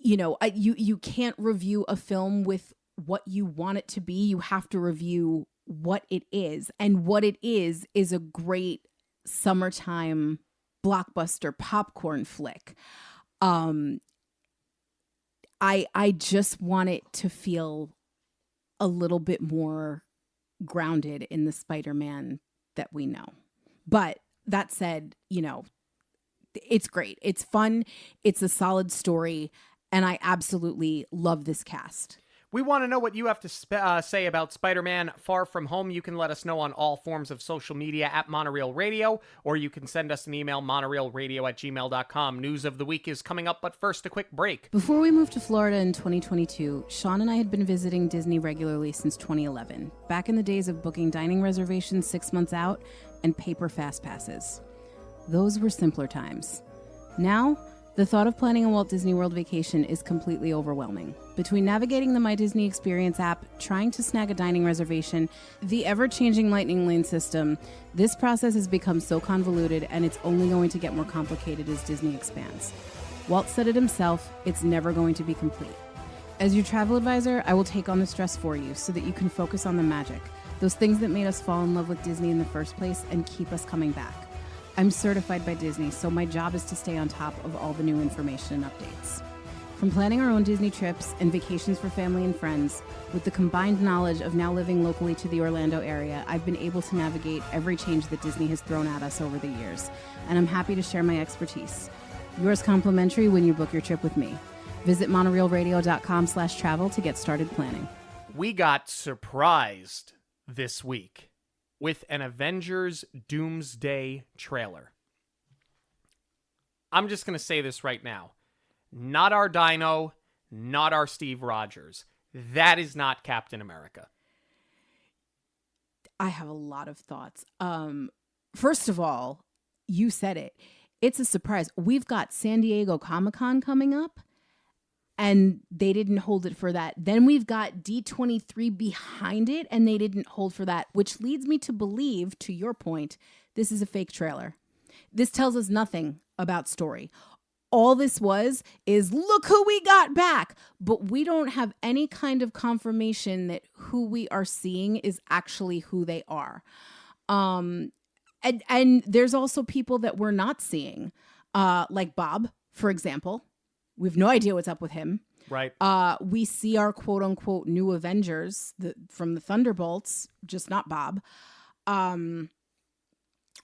you know, you can't review a film with what you want it to be. You have to review what it is. And what it is a great summertime blockbuster popcorn flick. I just want it to feel a little bit more grounded in the Spider-Man that we know. But that said, you know, it's great. It's fun. It's a solid story. And I absolutely love this cast. We want to know what you have to say about Spider-Man Far From Home. You can let us know on all forms of social media at Monoreel Radio, or you can send us an email, monoreelradio@gmail.com. News of the week is coming up, but first a quick break. Before we moved to Florida in 2022, Sean and I had been visiting Disney regularly since 2011. Back in the days of booking dining reservations 6 months out, and paper fast passes. Those were simpler times. Now, the thought of planning a Walt Disney World vacation is completely overwhelming. Between navigating the My Disney Experience app, trying to snag a dining reservation, the ever-changing Lightning Lane system, this process has become so convoluted, and it's only going to get more complicated as Disney expands. Walt said it himself, it's never going to be complete. As your travel advisor, I will take on the stress for you so that you can focus on the magic, those things that made us fall in love with Disney in the first place and keep us coming back. I'm certified by Disney, so my job is to stay on top of all the new information and updates. From planning our own Disney trips and vacations for family and friends, with the combined knowledge of now living locally to the Orlando area, I've been able to navigate every change that Disney has thrown at us over the years, and I'm happy to share my expertise. Yours complimentary when you book your trip with me. Visit monoreelradio.com/travel to get started planning. We got surprised this week with an Avengers Doomsday trailer. I'm just going to say this right now. Not our Dino, not our Steve Rogers. That is not Captain America. I have a lot of thoughts. First of all, you said it. It's a surprise. We've got San Diego Comic-Con coming up, and they didn't hold it for that. Then we've got D23 behind it, and they didn't hold for that, which leads me to believe, to your point, this is a fake trailer. This tells us nothing about story. All this is look who we got back, but we don't have any kind of confirmation that who we are seeing is actually who they are. And there's also people that we're not seeing, like Bob, for example. We have no idea what's up with him. Right. We see our quote unquote new Avengers from the Thunderbolts, just not Bob.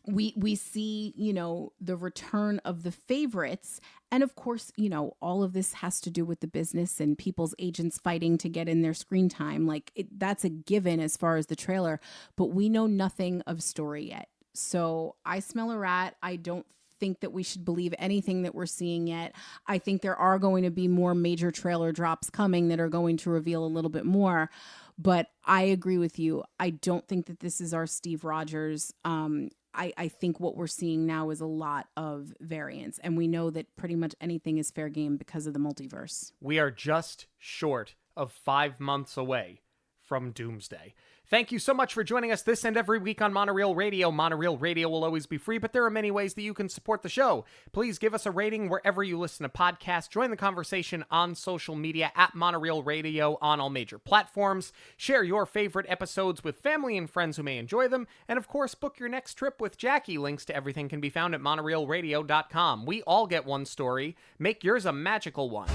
We see, the return of the favorites. And of course, all of this has to do with the business and people's agents fighting to get in their screen time. That's a given as far as the trailer, but we know nothing of story yet. So I smell a rat. I don't think that we should believe anything that we're seeing yet. I think there are going to be more major trailer drops coming that are going to reveal a little bit more. But I agree with you. I don't think that this is our Steve Rogers. I think what we're seeing now is a lot of variance. And we know that pretty much anything is fair game because of the multiverse. We are just short of 5 months away from Doomsday. Thank you so much for joining us this and every week on Monoreel Radio. Monoreel Radio will always be free, but there are many ways that you can support the show. Please give us a rating wherever you listen to podcasts. Join the conversation on social media at Monoreel Radio on all major platforms. Share your favorite episodes with family and friends who may enjoy them. And of course, book your next trip with Jackie. Links to everything can be found at monoreelradio.com. We all get one story. Make yours a magical one.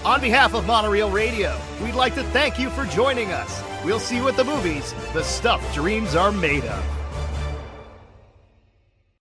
On behalf of Monoreel Radio, we'd like to thank you for joining us. We'll see you at the movies, the stuff dreams are made of.